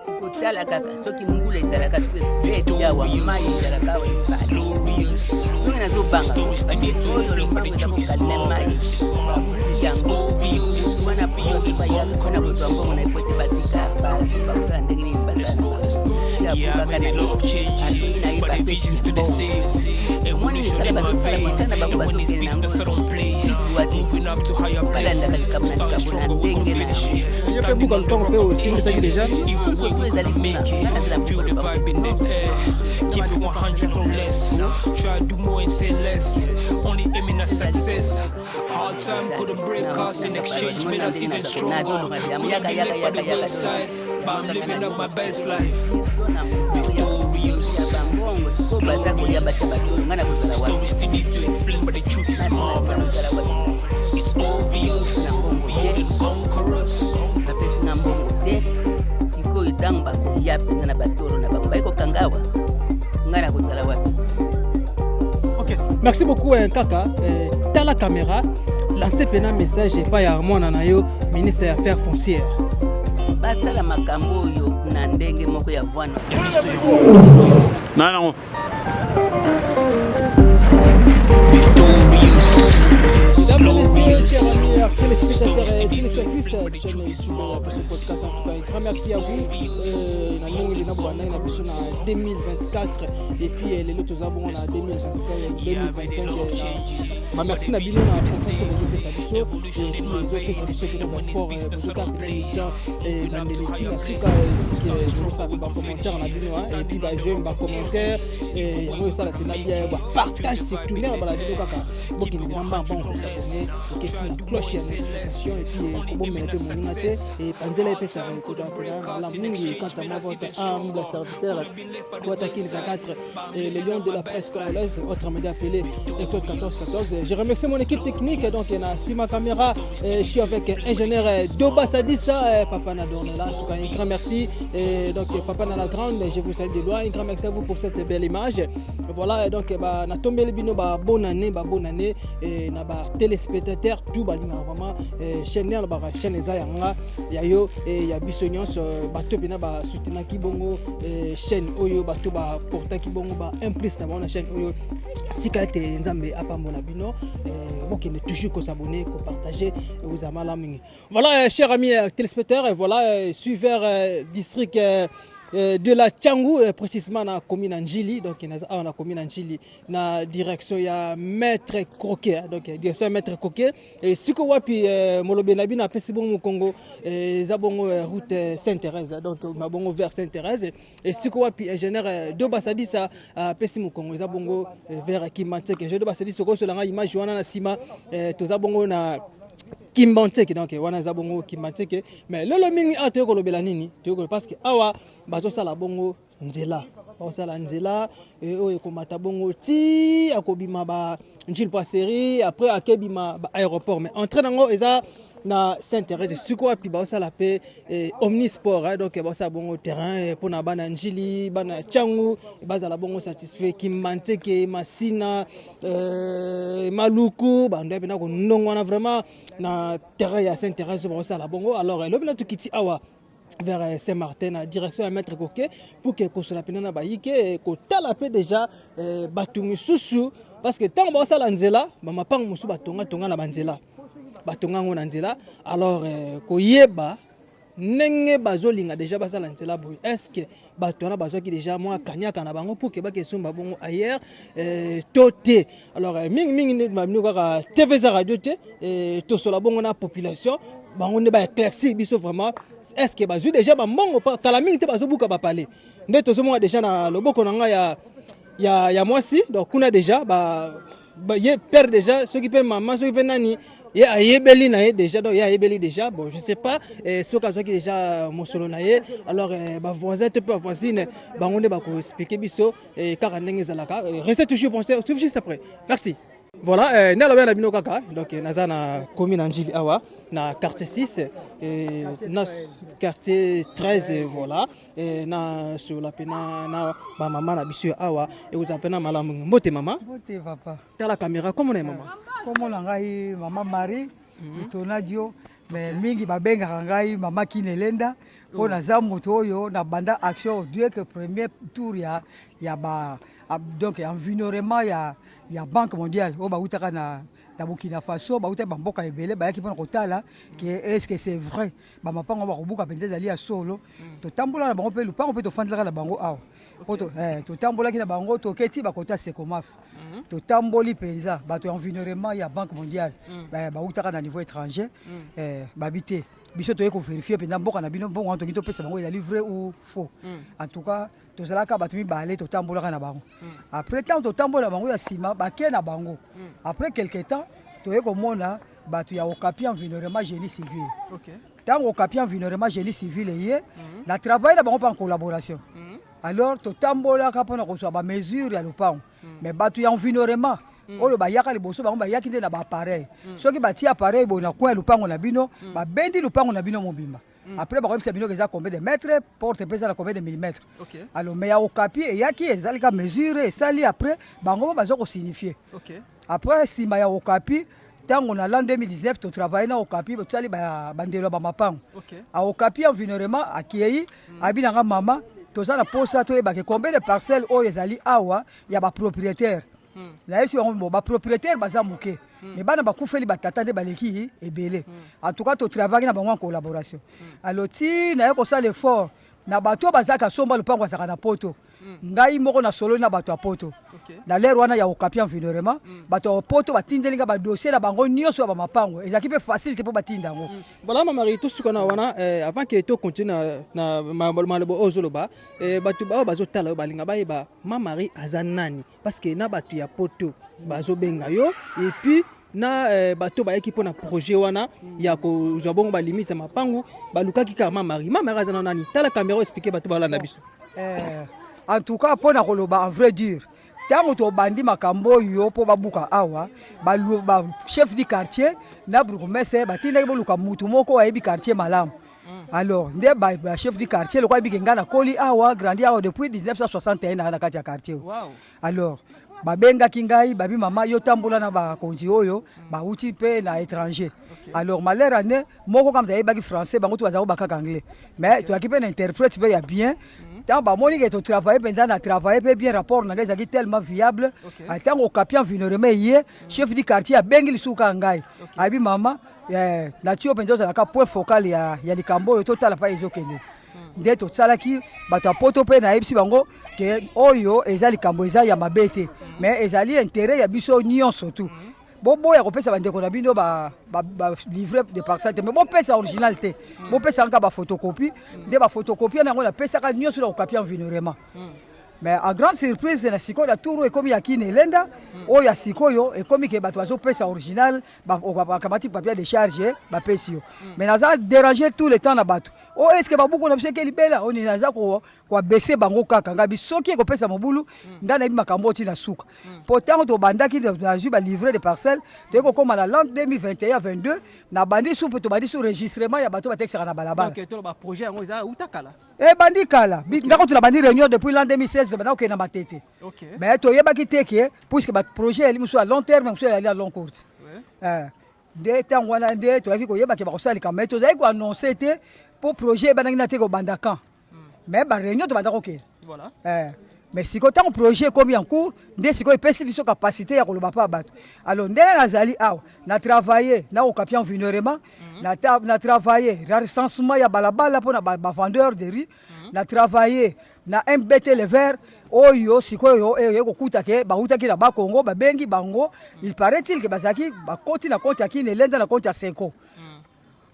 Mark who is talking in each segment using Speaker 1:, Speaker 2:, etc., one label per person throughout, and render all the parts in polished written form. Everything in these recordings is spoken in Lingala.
Speaker 1: Sikotala kaka soki mungula ezalaka ya wa mai ezalaka wa glorious nuna zobanga stories to be told but the truth is marvelous. It's obvious wana pia ya kana kuzongo na ipoti batika ba ndenge ni basa ya but a lot of changes but the vision still the same. And when it's in my vein and when it's business I don't play. Moving up to higher places, start stronger we gon' finish it. Standing on the rock of ages, even when we couldn't make it. Feel the vibe in the air, keep it 100 or less. Try to do more and say less, only aiming at success. Hard time couldn't break us, in exchange made us even stronger. We have been left by the wayside, but I'm living up my best life. Victorious. Stories still need to explain, but the truth is marvelous. It's obvious, more than conquerors.
Speaker 2: Ok, merci beaucoup Kaka. T'as la caméra, lancez un message et pas à Armand Nanayo, ministre des Affaires foncières.
Speaker 1: Basala makambo yo na ndenge moko ya bwana.
Speaker 3: Non.
Speaker 2: Mesdames et messieurs, chers amis, téléspectateurs et téléspectatrices, chaîne YouTube, ce podcast en tout cas, un grand merci à vous. En 2024 et puis les autres abonnés en 2025. Merci Nabino na fonction de cette émission et les autres émissions qui nous fort beaucoup d'émissions et dans les petits Africa nous savons pas commentaire Nabino et puis bah j'aime pas commentaire et moi ça la bien partage surtout là la vidéo kaka boki ni bamba bon pour s'abonner et que tu cloche la notification et puis comment mettre mon ingate et panzela et ça va écouter la mingi quand à moi votre humble serviteur pour attaquer le 4 et les lions de la presse congolaise autrement appelé Exode 14. Je remercie mon équipe technique donc il y a Sima Caméra je suis avec ingénieur Doba Sadissa Papa Nadornela en tout cas un grand merci et donc Papa Nala Grande je vous salue de loin un grand merci à vous pour cette belle image voilà donc bah na tombé le bino bah bonne année et na ba téléspectateurs tout ba linga vraiment chaîne na ba chaîne ezayanga ya yo et ya bisognos bato bina ba soutenir ki bongo chaîne oyo bato ba porta ki bongo ba implice na ba chaîne oyo sikate nzambe apambo na bino qui ne toujours qu'à s'abonner, qu'à partager aux amala mingi. Voilà, chers amis téléspectateurs, voilà, suiveur district de la Tchangou, précisément dans la commune Anjili, donc dans la commune Anjili, dans la direction ya Maître Croquet, donc direction Maître Croquet. Et si vous avez Molobenabi na Pesibon au Congo, zabongo route Sainte-Thérèse, donc mabongo vers Sainte-Thérèse. Et si vous avez ingénieur Dobassadi ça Pesimo Congo, zabongo vers Kimanteke. Je Dobassadi ce que cela image wana na sima, to zabongo na Kimbanteke donc wana za bongo Kimbanteke mais le mingi a to ko lobela nini to ko parce que awa bazo sala bongo nzela ba sala nzela e o ko mata bongo ti akobima ba njil passerie après akebima ba aéroport mais entrée nango eza na Sainte-Thérèse suko api ba sala pe omnisport donc ba sa bongo terrain pour na bana njili bana Tchangu bazala bongo satisfait Kimbanteke Masina Maluku ba ndo bina ko ndongwana vraiment na terrain ya Sainte-Thérèse ba sala bongo alors le bina to kiti awa vers Saint-Martin la direction à Maître Coquet pour que kosola penana ba yike ko tala pe déjà batungi susu parce que tant ba sala nzela ba mapang musu batonga tonga na banzela batonga ngona nzela alors koyeba nenge bazolinga déjà basala nzela boy est-ce que batona bazoki déjà moi kanyaka na bango pour que ba kesumba bongo ailleurs toté alors mingi mamino ka TV za radio té to sola bongo na population bango ne ba éclaircir biso vraiment est-ce que bazu déjà ba mbongo kala mingi te bazobuka ba parler ndeto zo moi déjà na loboko na nga ya moi si donc kuna déjà ba ye père déjà ceux qui peut maman ceux qui peut nani ya yebeli na déjà donc ya yebeli déjà bon je sais pas ce cas qui déjà mosolo na ye alors ba voisin te pas voisine bango ne ba ko expliquer biso car ndenge zalaka restez toujours penser juste après merci. Voilà, na bino kaka donc naza na commune Anjili awa na quartier 6 na quartier 13 voilà na sur la pena na ba maman na biso awa et vous appelez malamu mbote maman
Speaker 4: mbote papa
Speaker 2: ta la caméra comment on est maman
Speaker 4: comment la ngai maman Marie tonadio mais mingi ba benga ngai maman Kinelenda mpo naza moto oyo na banda action dieu que premier tour ya ba donc environnement ya banque mondiale oyo bautaka na Burkina Faso bauta bamboka ebele bayaki mpona kotala ke est-ce que c'est vrai bamapango bakobuka mpenza ezali ya solo totambola na bango mpe lupango mpe tofandilaka na bango awa totambolaki na bango toketi bakota Secomaf totamboli mpenza bato ya environnement ya banque mondiale bautaka na niveau étranger babi te biso toye kovérifie mpenza mboka na bino mbongo wana toki topesa bango ezali vrai ou faux en tout cas tozalaka bato mibale totambolaka na bango après temps totambola na bango ya nsima bakee na bango après quelque temps toye komona bato ya Okapi environnement génie civil ntango Okapi environnement génie civil eye na travaille na bango mpa en collaboration alors totambolaka mpona kozwa bamesure ya lopango mais bato ya environnement oyo bayaka liboso bango bayaki nde na baappareil soki batia appareil boye na coin ya lopango na bino babendi lopango na bino mobimba après bakoyebisa bino eza combien de mètres porte mpe eza na combien de millimètres alors mais ya Okapi eyaki ezalika mesure esali après bango mo baza kosignifie après nsima ya Okapi ntango na l'an 2019 totravaille na Okapi tosali bandelo ya bamapango a Okapi environnement akei abi nanga mama toza na posa toyebake combien de parcelles oyo ezali awa ya bapropriétaire nayebisi bango bapropriétaire baza moke mais bana bakufeli batata nde baleki ebele en tout cas totravaille na bango en collaboration alors ti naye kosala effort na bato bazaka somba lopango azaka na poto ngai moko na solo na bato ya poto na lere wana ya Okapi environnement bato ya poto batindeli nga badossier na bango nyonso ya bamapango ezalaki mpe facilité mpo batinda yango
Speaker 2: voilà Mama-Marie tosuka na wana avant que tocontinue na maloba ozoloba bato bao bazotala oyo balinga bayeba Mama-Marie aza nani parce que na bato ya poto bazobenga yo et puis na bato bayaki mpona projet wana ya kozwa bongo balimite ya mapangu balukaki kaka Mama-Marie aza na nani tala caméra expliquer bato balanda biso
Speaker 4: en tout cas mpona koloba en vrai dur ntango tobandi makambo oyo mpo babuka awa chef du quartier na bourgmestre batindaki boluka mutu moko ayebi quartier malamu alors nde chef du quartier lokola ayebiki nga na koli awa grandi awa depuis 1961 na kati ya quartier alors babengaki ngai babi mama yo tambola na bakonzi oyo bauti mpe na étranger alors malheur ane moko kama ayebaki français bango to bazako bakaka anglais mais toyaki mpe na interprète mpe ya bien ntango bamoni ke totravaille mpenza na travaille mpe bien rapport na ngai ezalaki tellement viable ntango Okapi environnement ye chef du quartier abengi lisuka ngai abi mama na ti yo mpenza ozalaka point focal ya likambo oyo totala mpa ezokende nde tosalaki bato ya poto mpe nayebisi bango ke oyo eza likambo eza ya mabe te mais ezali intérêt ya biso nyonso tu boboya kopesa bandeko na bino livre de parcelle te mais bopesa original te bopesa nka bafotocopie nde bafotocopie na yango napesaka nyonso na Okapi environnement mais à grande surprise na sikoyo na turu ekomi ya kini elenda oyo ya sikoyo ekomi ke bato bazopesa original bakamati papier de charge bapesi yo mais naza déranger tout le temps na bato o est-ce que babuku na biso eke libela oni naza koabese bango kaka ngabi soki ekopesa mobulu nga nayebi makambo oti na suka po ntango tobandaki nazwi balivre de parcelle toyei kokóma na l'an 2021-22 na bandi su mpe tobandi su enregistrement ya bato batekisaka na balabala bandi kala ndako tuna bandi réunion depuis l'an 2016 tobanda kokende na matete mais toyebaki te ke puisque baprojet yali mosusu ya long terme mosusu yali ya long courte nde ntango wana nde toyaki koyebaki bakosalika mais tozali koannonce te po projet ebandaki na te kobanda kan mais baréunion tobanda kokende mais sikoyo ntango projet ekomi en cours nde sikoyo epesi biso capacité ya koloba mpa bato alors ndenge nazali awa na travaille na Okapi environnement na travaille na recensement ya balabala mpona bavendeur de rue na travaille na MBT le vert oyo sikoyo ekokuta ke bautaki na bakongo babengi bango il paraît-il ke bazalaki bakoti na compte ya kini elenda na compte ya Senko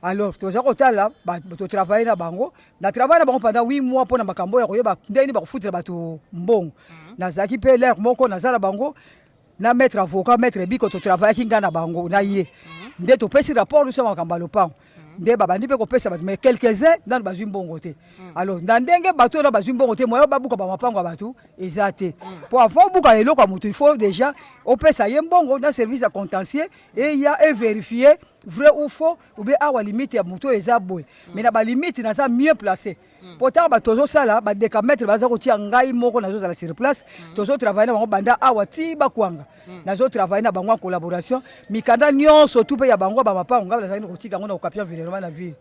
Speaker 4: alors toza kotala totravaille na bango pendant 8 mois mpona makambo ya koyeba ndeni bakofutela bato mbongo nazalaki mpe lere moko naza na bango na maître avocat maître biko totravaillaki nga na bango na ye nde topesi rapport nyonso ya makambo ya lopango nde babandi mpe kopesa bato mais quelques-uns nano bazwi mbongo te alors na ndenge bato oyo na bazwi mbongo te moyo babuka bamapango ya bato eza te mpo avant obuka eloko ya motu il faut déjà opesa ye mbongo na service ya contentieux eya evérifie vrai ou faux ou bien awa limite ya moto eza boy mais na ba limite na ça mieux placé pourtant ba tozo sala ba décamètre baza ko tia ngai moko nazo sala sur place tozo travailler na bango banda awa ti ba kwanga nazo travailler na bango en collaboration mikanda nyonso tout pe ya bango ba mapa ngaba za ko tika ngona ko kapia environnement na ville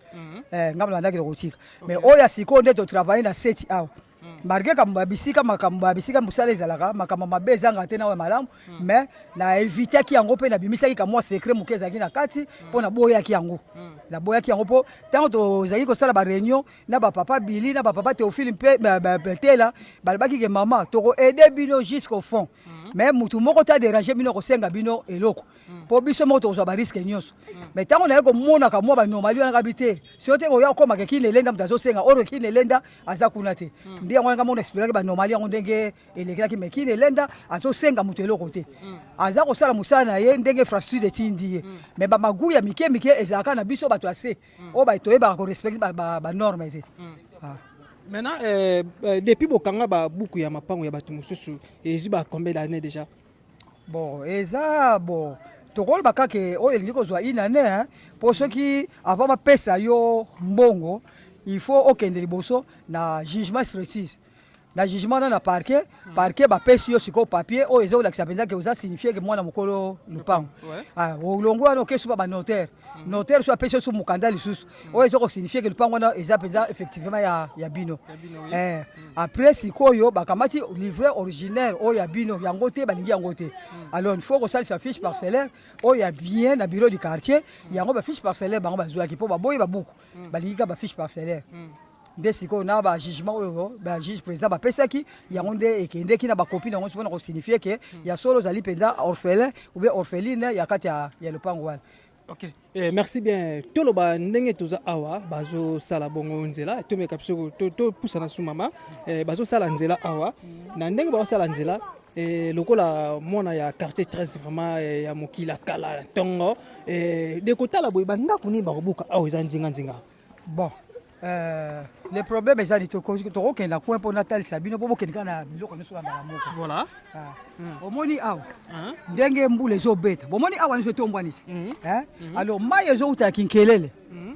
Speaker 4: ngaba na ndaki ko tika mais oya siko nde to travailler na 7 awa marqué comme babisika musala ezalaka makambo mabe ezanga te na malamu mais na éviter ki yango pe na bimisaki ka moi secret mukeza ki na kati pona boya ki yango la boya ki yango po tant to zaki ko sala ba réunion na ba papa Billy na ba papa Théophile pe tela balbaki ke mama to ko aider bino jusqu'au fond mais mutu moko ta déranger bino ko senga bino eloko po biso mo to zo ba risque nyonso mais tant on a ko mona ka mo ba normali na kabité si ote ko ya ko makeki lelenda mutazo senga oro ki lelenda azakuna te ndi yango nga mo expliquer ba normali yango ndenge elekela ki meki lelenda azo senga mutu eloko te aza ko sala musala na ye ndenge infrastructure tindi ye mais ba magu ya mike ezaka na biso bato ase o ba to ba ko respecter ba norme te
Speaker 2: maintenant depuis bokanga ba buku ya mapango ya bato mususu eziba combien d'années déjà
Speaker 4: bon eza bon tokol bakake o elingi kozwa inane pour ceux qui avant ba pesa yo mbongo il faut okende liboso na jugement précis na jugement na parquet ba pesi yo siko papier o ezo la kisapenda ke oza signifier que mwana mokolo lupango olongo ano kesu ba notaire notaire soit pesi sur mukanda lisusu o ezo ko signifier que lupango na eza penza effectivement ya bino après sikoyo bakamati livret originaire o ya bino yango te balingi yango te alors il faut que ça fiche parcellaire o ya bien na bureau du quartier yango ba fiche parcellaire bango bazwa ki po ba boyi ba buku balingi ka ba fiche parcellaire nde sikoyo na ba jugement oyo ba juge président bapesaki yango nde ekendeki na bakopi nango mpona kosignifie ke ya solo ozali mpenza orphelin ou bien orpheline ya kati ya lopango wana.
Speaker 2: Ok, merci bien. Toloba ndenge toza awa bazo sala bongo nzela tomeka biso to pusana su mama bazo sala nzela awa na ndenge bazo sala nzela lokola mona ya quartier 13 vraiment ya mokila kala tongo de kotala boy banda kuni bakobuka awa eza nzinga
Speaker 4: bon le problème ezali tokokenda coin mpona talisa bino mpo bokendeka na biloko nyonso ya mbala moko
Speaker 2: voilà
Speaker 4: omoni awa ndenge mbula ezobeta bomoni awa nyonso etombwanisi alors mai ezowuta ya kinkelele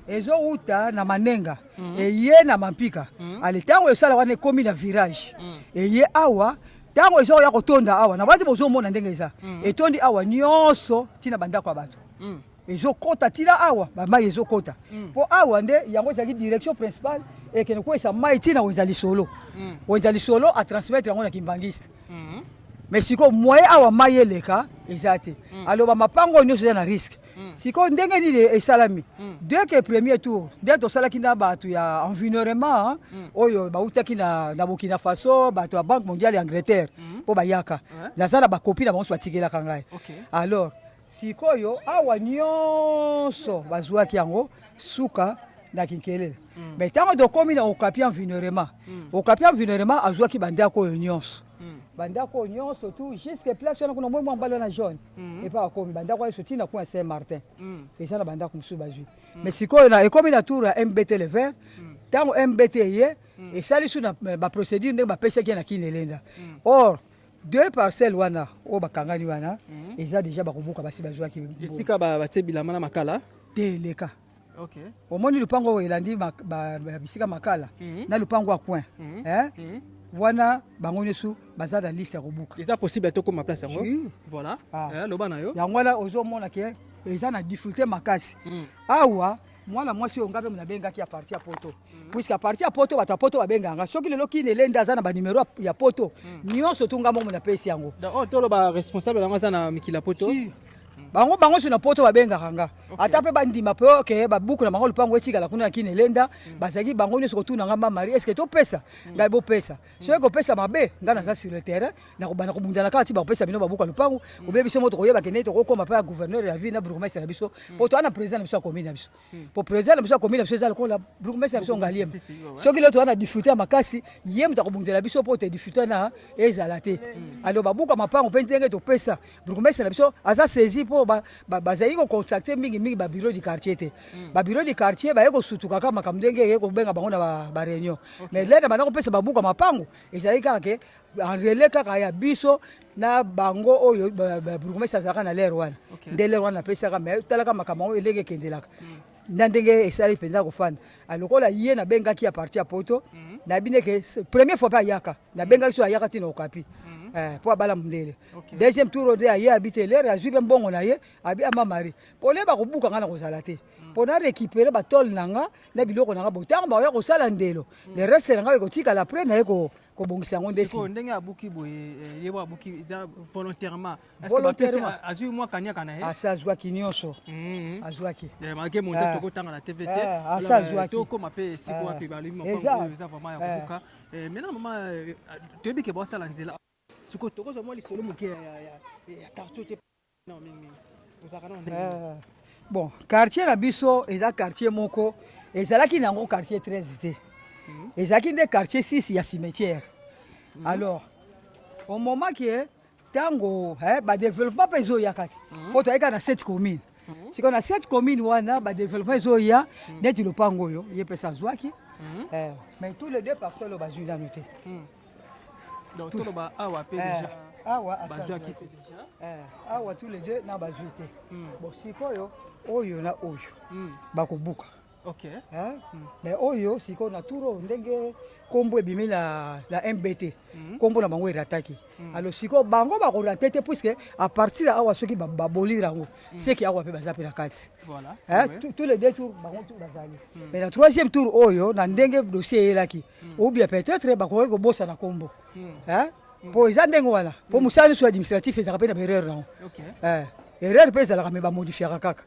Speaker 4: ezowuta na manenga eye na mampika ale ntango esala wana ekomi na virage eye awa ntango ezoya kotonda awa na bati bozomona ndenge eza etondi awa nyonso ntina bandako ya bato ezokota tila awa bamai ezokota po awa nde yango ezalaki direction principale ekende koyesa mai ntina wenza lisolo atransmettre yango na kimbangiste mais sikoyo moye awa mai eleka eza te aloba mapango nyonso eza na risque sikoyo ndenge nini esalami dès que premier tour nde tosalaki na bato ya environnement oyo bautaki na Burkina Faso bato ya Banque mondiale ya Angleterre mpo bayaka naza na bakopi na bango so batikelaka ngai alors sikoyo awa nyonso bazwaki yango suka na kinkelele mais ntango tokomi na okapi environnement azwaki bandako oyo nyonso bandako oyo nyonso tu jusque place wana kuna moi mwa mbala na jaune epa akomi bandako oyo soti na coin Saint-Martin eza na bandako mosusu bazwi mais sikoyo na ekomi na tour ya MBT le vert ntango MBT ye esali su na baprocédure ndenge bapesaki na kinelenda or deux parcelles wana o bakangani wana eza déjà bakobuka basi bazwaki
Speaker 2: esika batie bilama na makala
Speaker 4: te leka omoni lupango oyo elandi bisika makala na lupango ya coin wana bango nyonso baza na liste ya kobuka
Speaker 2: eza possible tokoma place yango voilà loba na yo
Speaker 4: yango wana ozomona ke eza na difficulté makasi awa mwana mwasi oyo ngape munabengaki ya parti ya poto puisque parti ya poto bato ya poto babenganga soki lelo kinelenda aza na banumero ya poto nyonso tungamo munapesi yango
Speaker 2: toloba responsable yango aza na mikila poto
Speaker 4: bango so na poto babengaka nga ata mpe bandima mpe oke babuku na bango lupango etikala kuna na kinelenda bazalaki bango nyonso kotuna nga mama Marie estce topesa ngai bopesa soki kopesa mabe ngai naza sur le terrain nakobanda kobundana kaka ti bakopesa bino babuku ya lupango obe biso mo tokoyebake ndenge tokokoma mpe ya gouverneur ya ville na bourgmestre na biso mpo toa na président na biso ya commune na biso po président na biso ya commune na biso eza lokola bourgmestre na biso ngaliema soki lelo toa na difficulté ya makasi ye moto akobundela biso mpo te difficulté na ezala te alo babuku ya mapango mpe ndenge topesa bourgmestre na biso aza saisi mpo sikoyo bazali kocontacte mingi ba bureau du quartier te ba bureau du quartier baye kosutuka kaka makambo ndenge ye kobenga bango na ba réunion mais leta bana kopesa babuka mapango ezali kaka ke en relais kaka ya biso na bango oyo bourgmestre azalaka na lere wana nde lere wana apesaka mais talaka makambo yango elenge ekendelaka na ndenge esali mpenza kofanda alokola ye nabengaki ya parti ya poto nayebi ke première fois mpe ayaka nabengaki so ayaka ntina okapi po abala mondele deuxième tour ode aye abi te lere azwi mpe mbongo na ye abi amamari po le bakobuka nga na kozala te mpo na récupere batole na nga na biloko na nga botango bakoya kosala ndelo le reste na nga ekotikala apres naye kobongisa yango ndesi
Speaker 2: ndenge abuki boye ye bo abuki volontairement azwi mwa kaniaka na ye
Speaker 4: asa azwaki nyonso azwaki
Speaker 2: malgré monte tokotanga na TVT
Speaker 4: asa azwaki
Speaker 2: tokoma mpe siko wapi balobi mapango eza vraiment ya kobuka maintenant mama toyebi ke bosala nzela siko tokozwa mwa lisolo moke ya quartier te na mingi ozaka na ndenge
Speaker 4: bon quartier na biso eza quartier moko ezalaki nango quartier 13 te ezalaki nde quartier 6 ya cimetière alors au moment que tango badéveloppement mpe ezoyaka te po toyaka na 7 commune sikoyo na 7 commune wana badéveloppement ezoya neti lopango oyo ye mpe azwaki mais tous les deux parcelles oyo bazwi nano te
Speaker 2: donc toloba awa mpe déjà bazwaki te
Speaker 4: awa tous les deux na bazwi te bon sikoyo oyo na oyo bakobuka mais oyo sikoyo na turo ndenge kombo ebimi na MBT kombo na bango erataki alors sikoyo bango bakorate te puisque à partir ya awa soki babolira yango seki awa mpe baza mpe na kati tous les deux tours bango tour bazali mais na troisième tour oyo na ndenge dossier eyelaki ou bien peut-être bakoki kobosa na kombo mpo eza ndenge wana mpo mosala nyonso administratif ezalaka mpe na baerreur nango erreur mpe ezalaka me bamodifiaka kaka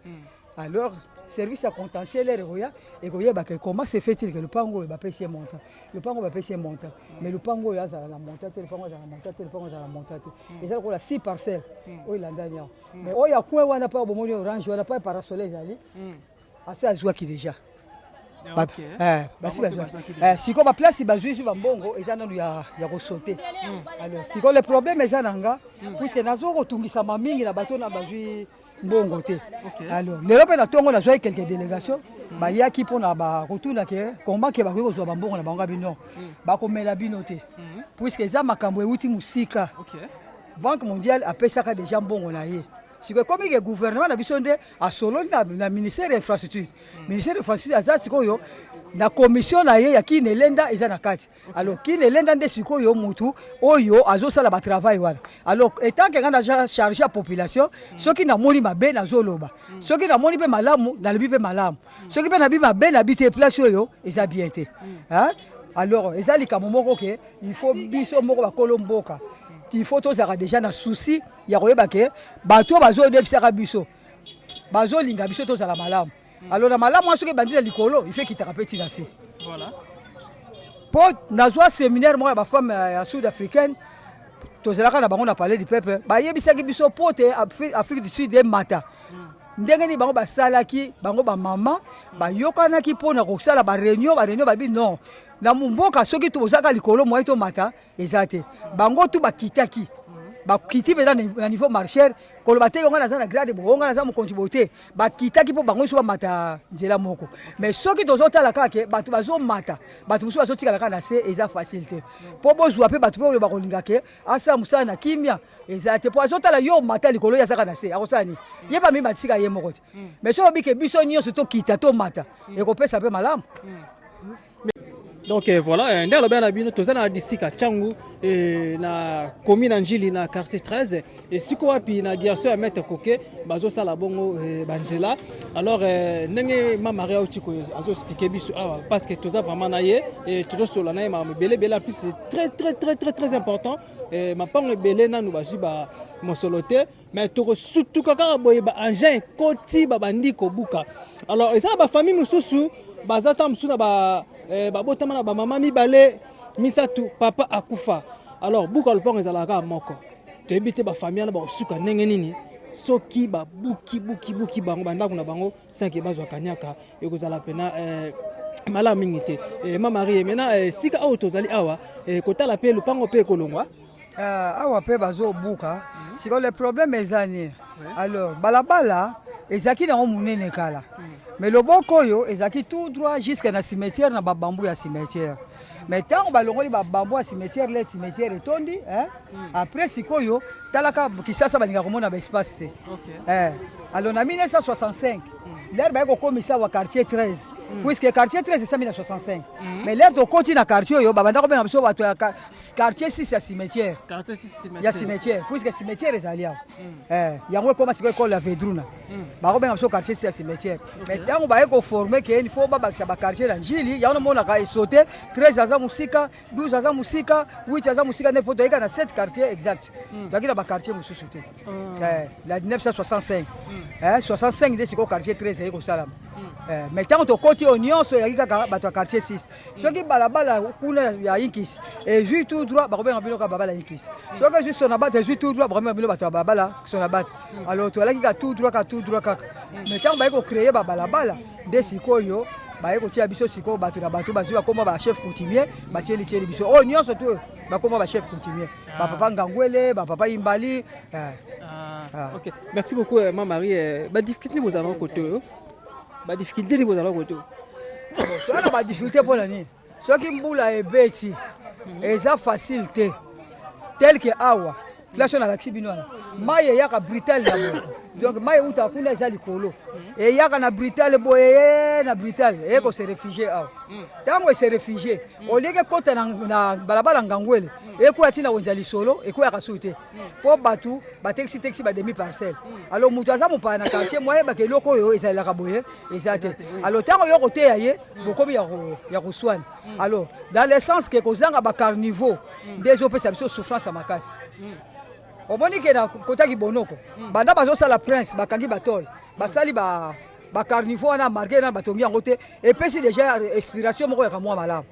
Speaker 4: alors service ya contentieux ekoya ekoyebaka comment se fait-il que lupango oyo bapesi ye montant lupango bapesi ye montant mais lupango oyo azala na montant te lupango azala na montant te lupango azala na montant te eza lokola 6 parcelles oyo elandani awa mais oyo ya coin wana mpe bomoni orange wana mpe parasole ezali asi azwaki déjà basi bazwaki sikoyo baplace bazwi su bambongo eza nanu ya kosaute alors sikoyo le problème eza na nga puisque nazokotungisama mingi na bato na bazwi mbongo te alors lelo mpe na ntongo nazwaki quelques délégations bayaki mpona bakotuna ke komba ke bakoki kozwa bambongo na bango bino bakomela bino te puisque eza makambo euti mosika banque mondiale apesaka déjà mbongo na ye sikoyo ekomi ke gouvernement na biso nde asololi na ministère ya infrastructure ministère ya infrastructure aza sikoyo na commission na ye ya kini elenda eza na kati alors kini elenda nde sikoyo mutu oyo azosala batravail wana alors etant ke nga naza charge ya population soki namoni mabe nazoloba soki namoni mpe malamu nalobi mpe malamu soki mpe nabi mabe nabi te place oyo eza bien te alors eza likambo moko ke il faut biso moko bakolo mboka il faut tozalaka déjà na souci ya koyeba ke bato bazodebisaka biso bazolinga biso tozala malamu alors na malamu wana soki ebandi na likolo il faut ekitaka mpe ntina se mpo nazwa séminaire moko ya bafemme ya sud africaine tozalaka na bango na palais du peuple bayebisaki biso po te afrique du sud emata ndenge nini bango basalaki bango bamama bayokanaki mpona kosala baréunion babi non na mboka soki tozalaka likolo moyi tomata eza te bango tu bakitaki bakiti mpenza na niveau marchère koloba te yonga naza na grade boyonga naza mokonzi boye te bakitaki mpo bango nyonso bamata nzela moko mais soki tozotala kaka bato bazomata bato mosusu bazotikala kaka na se eza facile te mpo bozwa mpe bato mpe oyo bakolinga ke asala mosala na kimia eza te mpo azotala yo mata likolo oyo azaka na se akosala nini ye bamemi batisika ye moko te mais soki obike biso nyonso tokita tomata ekopesa mpe malamu.
Speaker 2: Donc voilà, ndelo bana bino tozana disika changu na commune Njili na quartier 13 et siko wapi na direction ya maître Koke bazo sala bongo banzela. Alors ndenge mama Maria Otiko azo expliquer biso parce que toza vraiment na ye et toujours sur la na ma belé en plus c'est très important et ma pango belé na nous bazu ba mosolote mais toko surtout kaka boye ba engin koti ba bandi ko buka. Alors et ça ba famille mususu bazata musuna ba babotama na bamama mibale misatu papa akufa alors buka lupango ezalaka moko toyebi te bafamille wana bakosuka ndenge nini soki babuki bango bandako na bango 5 bazwaka niaka ekozala pena malamu mingi te mama Marie maintenant sika oyo tozali awa kotala mpe lupango mpe ekolongwa
Speaker 4: awa mpe bazobuka sikoyo le problème eza nini Alors balabala ezaki na monene kala mais loboko oyo ezaki tout droit jusqu'à na cimetière na babambu ya cimetière mais tant balongoli babambu ya cimetière le cimetière etondi après sikoyo talaka kisasa balinga komona ba espace alors na 1965 l'air ba ko komisa wa quartier 13 puisque quartier 13 c'est 1965 mais l'air to koti na quartier yo babanda ko benga biso bato ya quartier 6 ya cimetière
Speaker 2: quartier 6 cimetière
Speaker 4: ya cimetière puisque cimetière ezalia yango koma sikoyo ko la vedruna ba ko benga biso quartier 6 ya cimetière mais tant ba ko former que il faut ba bakisa ba quartier la njili ya on mona ka sauter 13 aza musika 12 aza musika 8 aza musika ne poto eka na 7 quartiers exact donc il a ba quartier mususu te la 1965 65 de siko quartier 13 eko salam mais tant to koti union so ya kaka bato quartier 6 soki balabala kuna ya inkis et juste tout droit ba ko benga bilo ka babala inkis soki juste on abat juste tout droit ba ko benga bilo bato babala son abat alors to la kika tout droit kaka mais tant ba ko créer ba balabala de sikoyo ba ko tia biso siko bato na bato bazwa koma ba chef coutumier ba tieli biso oh union so to ba koma ba chef coutumier ba papa ngangwele ba papa imbali
Speaker 2: OK merci beaucoup maman Marie ba difficulté vous allons côté ba difficulté vous allons côté
Speaker 4: to ba difficulté pour la ni soki mbula ebeti eza facilité tel que awa place na la kibinwana maye yaka brutal na bo donc maye uta kuna eza likolo et yaka na brutal boye na brutal et ko se réfugier awa tango se réfugier au lieu que kota na balabala ngangwele et ko atina wenza lisolo et ko yaka soute po batu ba taxi ba demi parcelle alors mutu aza mopa na quartier moye ba ke loko yo eza la kaboye ezate alors tango yo kote yaye bokobi ya ko soigner alors dans le sens que kozanga ba carnivore des opesa biso souffrance à makasi omoni ke na kotaki bonoko banda bazosala prince bakangi batol basali ba carnivore na marqué na batongi yango te epesi déjà expiration moko ya kamwa malamu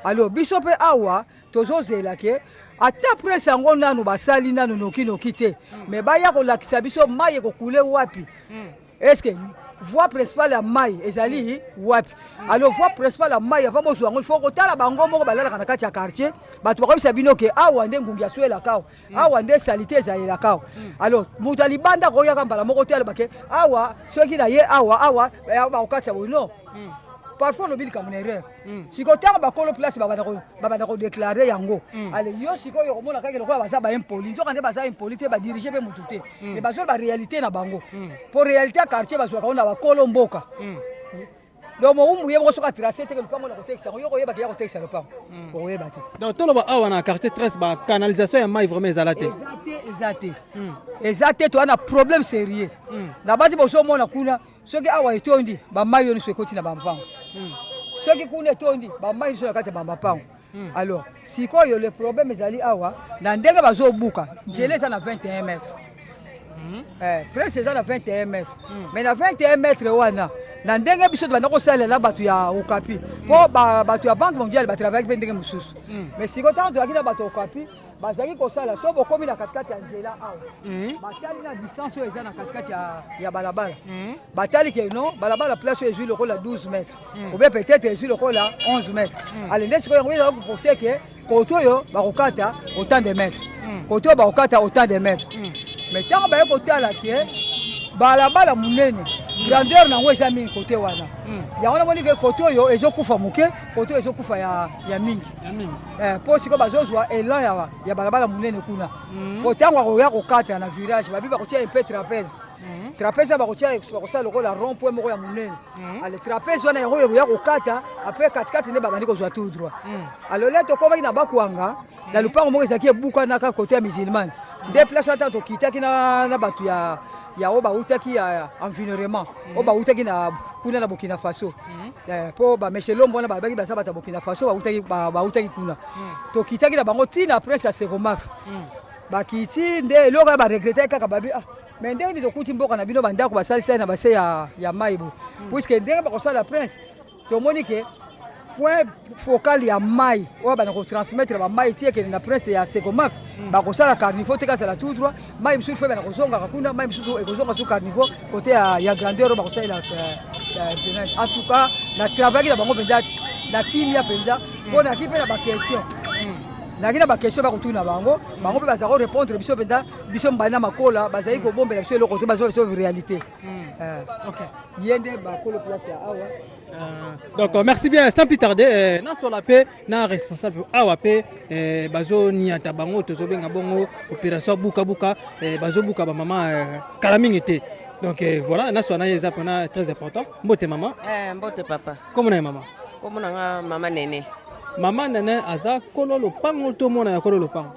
Speaker 4: alors biso pe awa tozozela ke ata prince yango nanu basali nanu noki te mais baya kolakisa biso mai ekokule wapi est-ce que voie principale ya mai ezali wapi alors voie principale ya mai avant bozwa yango il faut kotala bango moko balalaka na kati ya quartier bato bakoyebisa bino ke awa nde ngungi aswelaka awa nde salite ezalelaka alors moto alibanda koyaka mbala moko te alobake awa soki na ye awa bakokatisa boye non parfois lobi likambo na erreur sikotango bakolo place babanda kodéclare yango ale yo sikoyo komona kaka lokola baza baimpoli nzoka nde baza impoli te badirige mpe motu te mais bazoli baréalité na bango po réalité ya quartier bazwaka ngo na bakolo mboka donc mowumbu ye moko soki atrace teke lupango na kotekisa yango yo koyebaka ya kotekisa lupango okoyeba te
Speaker 2: donc toloba awa na quartier 13 bacanalisation ya mai vraiment ezala te eza te to ana problème sérieux na bati bozomona kuna soki awa etondi bamai yo nyonso ekoti na bampango soki kuna etondi bamai nyonso na kati ya bampango alors sikoyo le problème ezali awa na ndenge bazobuka nzela eza na 21 mètres presque eza na 21 mètres mais na 21 mètres wana na ndenge biso banda kosalela bato ya Okapi po bato ya Banque mondiale batravaille mpe ndenge mosusu mais siko ntango toyaki na bato ya Okapi bazalaki kosala so bokomi na katikati ya nzela awa batali na distance oyo eza na katikati ya balabala batali ke non balabala place oyo ezwi lokola 12 mètres ou bien peut-être ezwi lokola 11 mètres ale nde sikoyo yango ezalaki kopose ke kote oyo bakokata autant de mètres kote oyo bakokata autant de mètres mais ntango baye kotala ke balabala munene grandeur nango eza mingi kote wana yango namoni ke kote oyo ezokufa moke kote oyo ezokufa ya mingi mpo sikoyo bazozwa elan ya balabala munene kuna po ntango akoya kokata na virage babi bakotia mpe trapèze wana bakosala lokola rond point moko ya munene ale trapèze wana yango ekoya kokata apres katikati nde babandi kozwa tout droit alors le tokomaki na bakwanga na lupango moko ezalaki ebukanaka kote ya musulmane nde place wana ntango tokitaki na bato ya oyo bautaki ya environnement oyo bautaki kuna na Burkina Faso po bameshelombo wana babaki baza bato ya Burkina Faso bautaki kuna tokitaki na bango ntina prince ya Seromaf bakiti nde eloko ya baregrete kaka babi mais ndenge nini tokuti mboka na bino bandako basalisa na base ya mai bo puisque ndenge bakosala prince tomoni ke point focal ya mai oyo bana kotransmettre bamai ti ekende na prince ya Seromaf bakosala carnivore te kazala tout droit mai misusu fe bana kozongaka kuna mai misusu ekozonga su carnivore kote ya grandeur oyo bakosalela en tout cas na travaillaki na bango mpenza na kimia mpenza mpo naki mpe na baquestion
Speaker 4: nakina baquestion bakotuna bango bango mpe bazala korépondre biso mpenza biso mbanda makola bazali kobombela biso eloko te bazwa biso réalité ye nde bakolo place ya awa.
Speaker 2: Donc merci bien, sans plus tarder, na sur la paix, na responsable awa paix, bazo niata bango tozo benga bongo opération buka buka, bazo buka ba maman kalaming était. Donc voilà, na sur na zapona très important. Mbote maman.
Speaker 3: Mbote papa.
Speaker 2: Comment na maman?
Speaker 3: Comment na maman nene?
Speaker 2: Maman nene aza kololo pango to mona ya kololo pango.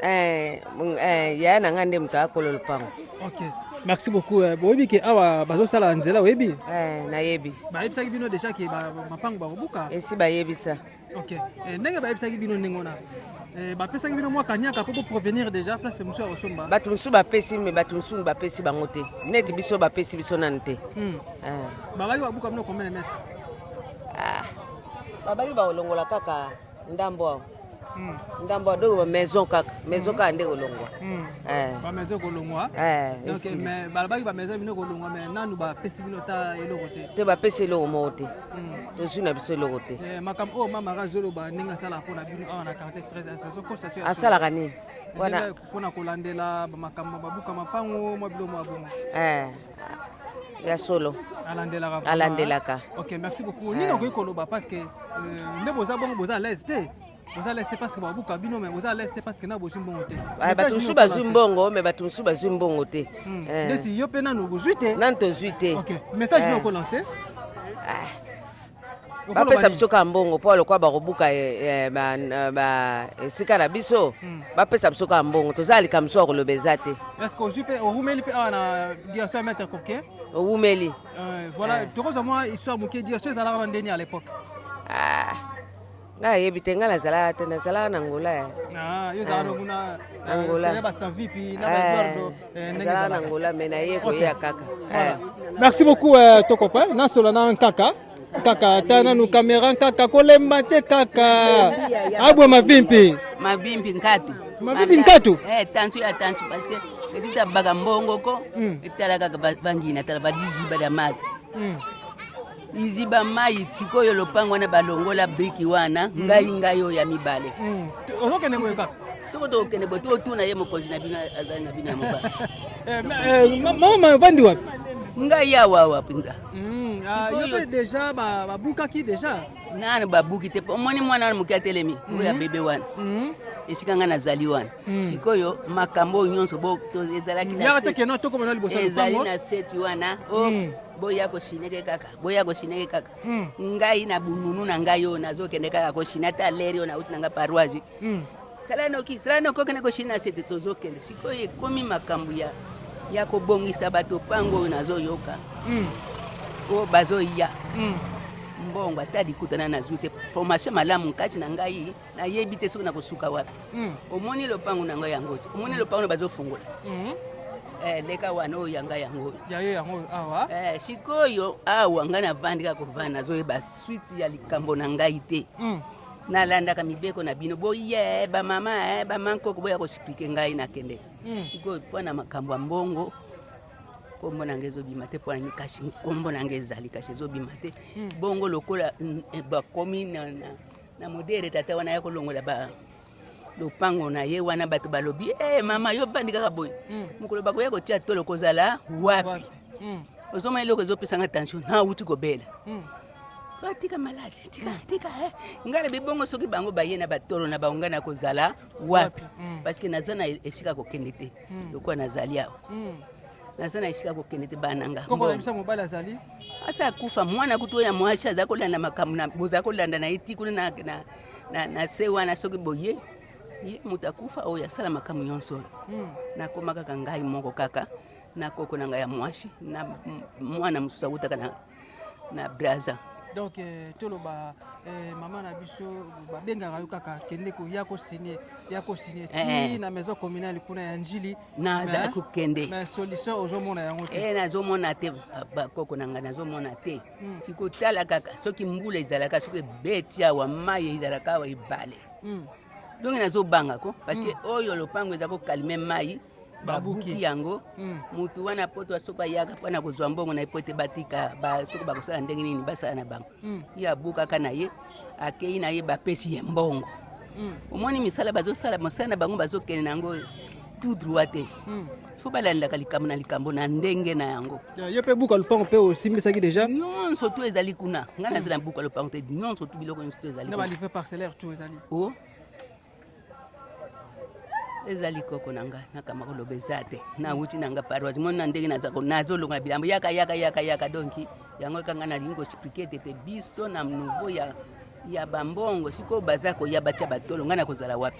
Speaker 3: Ya na ngande mta kololo pango.
Speaker 2: OK. Merci beaucoup. Boyebi ke awa bazo sala nzela oyebi?
Speaker 3: Na yebi.
Speaker 2: Ba yebisaki bino déjà ke ba mapango ba buka.
Speaker 3: Esi ba yebisa.
Speaker 2: OK. Ndenge ba yebisaki bino ndengona. Ba pesaki bino mwa kanyaka pour provenir déjà place monsieur Osomba.
Speaker 3: Batu nsu ba pesi me batu nsu ba pesi bango te. Net biso ba pesi biso nante.
Speaker 2: Ba ba ba buka bino combien de mètres?
Speaker 3: Ba ba ba olongola kaka ndambo. Ndambo do ba maison kaka nde olongwa.
Speaker 2: Ba maison kolongwa. Donc mais ba ba maison bino kolongwa mais nanu ba pesi bino ta eloko te.
Speaker 3: Te ba pesi eloko mo te. To suna biso eloko te.
Speaker 2: Makam o mama razolo ba ninga sala pona bino awa na quartier 13 saison constaté.
Speaker 3: Asala kani.
Speaker 2: Wana pona kolandela ba makam ba buka mapango mo bilo mo abongo.
Speaker 3: Ya solo. Alandelaka.
Speaker 2: OK, merci beaucoup. Nino ko koloba parce que nde boza bongo boza leste. Vous allez laisser parce que vous avez bino mais vous allez laisser parce que na bozu mbongo te.
Speaker 3: Batu bazu mbongo mais batu bazu mbongo te.
Speaker 2: Desi yo pe na no bozuite.
Speaker 3: Nan to zuite.
Speaker 2: OK. Message no ko lancer.
Speaker 3: Ba pesa biso ka mbongo po lokwa ba kobuka ba esika na biso. Ba pesa biso ka mbongo to zali ka mso ko lobeza te.
Speaker 2: Est-ce que ozupe o humeli pe ana direction maître coquet?
Speaker 3: O humeli.
Speaker 2: Voilà, tu vois moi histoire moké direction za la ndeni à l'époque.
Speaker 3: Nga yebite nga nazala te nazala na Angola ya.
Speaker 2: Yo zalo kuna Angola. Ba sans vipi na ba Eduardo
Speaker 3: nazala na Angola mais na ye ko ya kaka.
Speaker 2: Merci beaucoup ton copain. Na sola na kaka. Kaka tana nu kamera kaka kolemba te kaka. Abwe mavimpi.
Speaker 1: Mavimpi nkatu.
Speaker 2: Mavimpi nkatu.
Speaker 1: Tansu ya tansu parce que etita baga mbongo ko etala kaka bangina tala badizi bada mazi. Iziba mai tikoyo lopango na balongola briki wana ngai yo ya mibale.
Speaker 2: Oloke ne kweka.
Speaker 1: Soko to kene boto tuna ye mokonzi na bina azali na bina moba.
Speaker 2: Mama vandi wapi?
Speaker 1: Ngai ya wawa pinza.
Speaker 2: Yo déjà ba buka ki déjà.
Speaker 1: Nana babuki te omoni mwana mukia telemi ya bebe wana. Esikanga nazali wana. Sikoyo makambo nyonso bo to ezalaki na.
Speaker 2: Ya te keno to komona liboso
Speaker 1: pango. Ezali na seti wana. Boya ko shineke kaka ngai na bununu na ngai yo nazokende kaka ko shinata leri na uti nanga parwaji salano ko kene ko shina sete tozokende sikoye komi makambu ya ko bongisa bato pango nazoyoka o bazoya mbongo atadi kutana na zute formation malamu kati na ngai na yebite soko na kosuka wapi omoni lopango na ngai yango omoni lopango bazofungola leka wano yanga yango
Speaker 2: yango awa
Speaker 1: sikoyo awa ngana vandika kovana zoyeba suite ya likambo na ngai te nalandaka mibeko na bino boye ba mama ba manko ko boya ko explique ngai na kende sikoyo pona makambo mbongo kombo na ngezo bimate pona ni kashi kombo na ngezali kashi zo bimate bongo lokola ba komi na modere tata wana ya kolongola ba lopango na ye wana bato balobi mama yo bandika ka boy mukolo bako ya kotia tolo kozala wapi ozoma iloko ezopesanga tension na uti kobela batika maladi tika ngale bibongo soki bango bayena batoro na baungana kozala wapi parce que nazana esika kokende te lokwa nazali awo nazana esika kokende te bananga
Speaker 2: koko misa mobala azali
Speaker 1: asa kufa mwana kutoya mwasha za kolanda makamu na boza kolanda na etiku na se wana soki boye ye mutakufa oyo asala makamu nyonso nakoma kaka ngai moko kaka nakoko na ngai ya mwashi na mwana mususa utaka na braza
Speaker 2: donc toloba mama na biso babengaka yo kaka kende ko ya ko signer ti na maison communale kuna ya njili
Speaker 1: na za kokende
Speaker 2: na solution ozomona yango te
Speaker 1: nazomona te bakoko na ngai nazomona te sikotala kaka soki mbula ezalaka soki beti awa mai ezalaka awa ebale donc nazobanga ko parce que oyo lopango eza ko kalme mai babuki yango mutu wana poto asoka yaka pana kozwa mbongo na ipote batika ba soko bakosala ndenge nini basala na bango ya buka kana ye akei na ye bapesi ye mbongo omoni misala bazosala mosala na bango bazokende nango tout droit te fo balandaka likambo na likambo na ndenge na yango
Speaker 2: yo mpe buka lupango mpe osimbisaki déjà
Speaker 1: nyonso tu ezali kuna ngai nazala na buka lupango te nyonso tu biloko nyonso tu ezali
Speaker 2: na balivre parcellaire tu ezali
Speaker 1: o ezali koko na ngai nakama koloba eza te nawuti na nga paroise moni na ndenge nazolonga bilambo yaka donki yango kanga nalingi koexplike tete biso na nouveau ya bambongo sikoyo baza koya batya batolo ngai nakozala wapi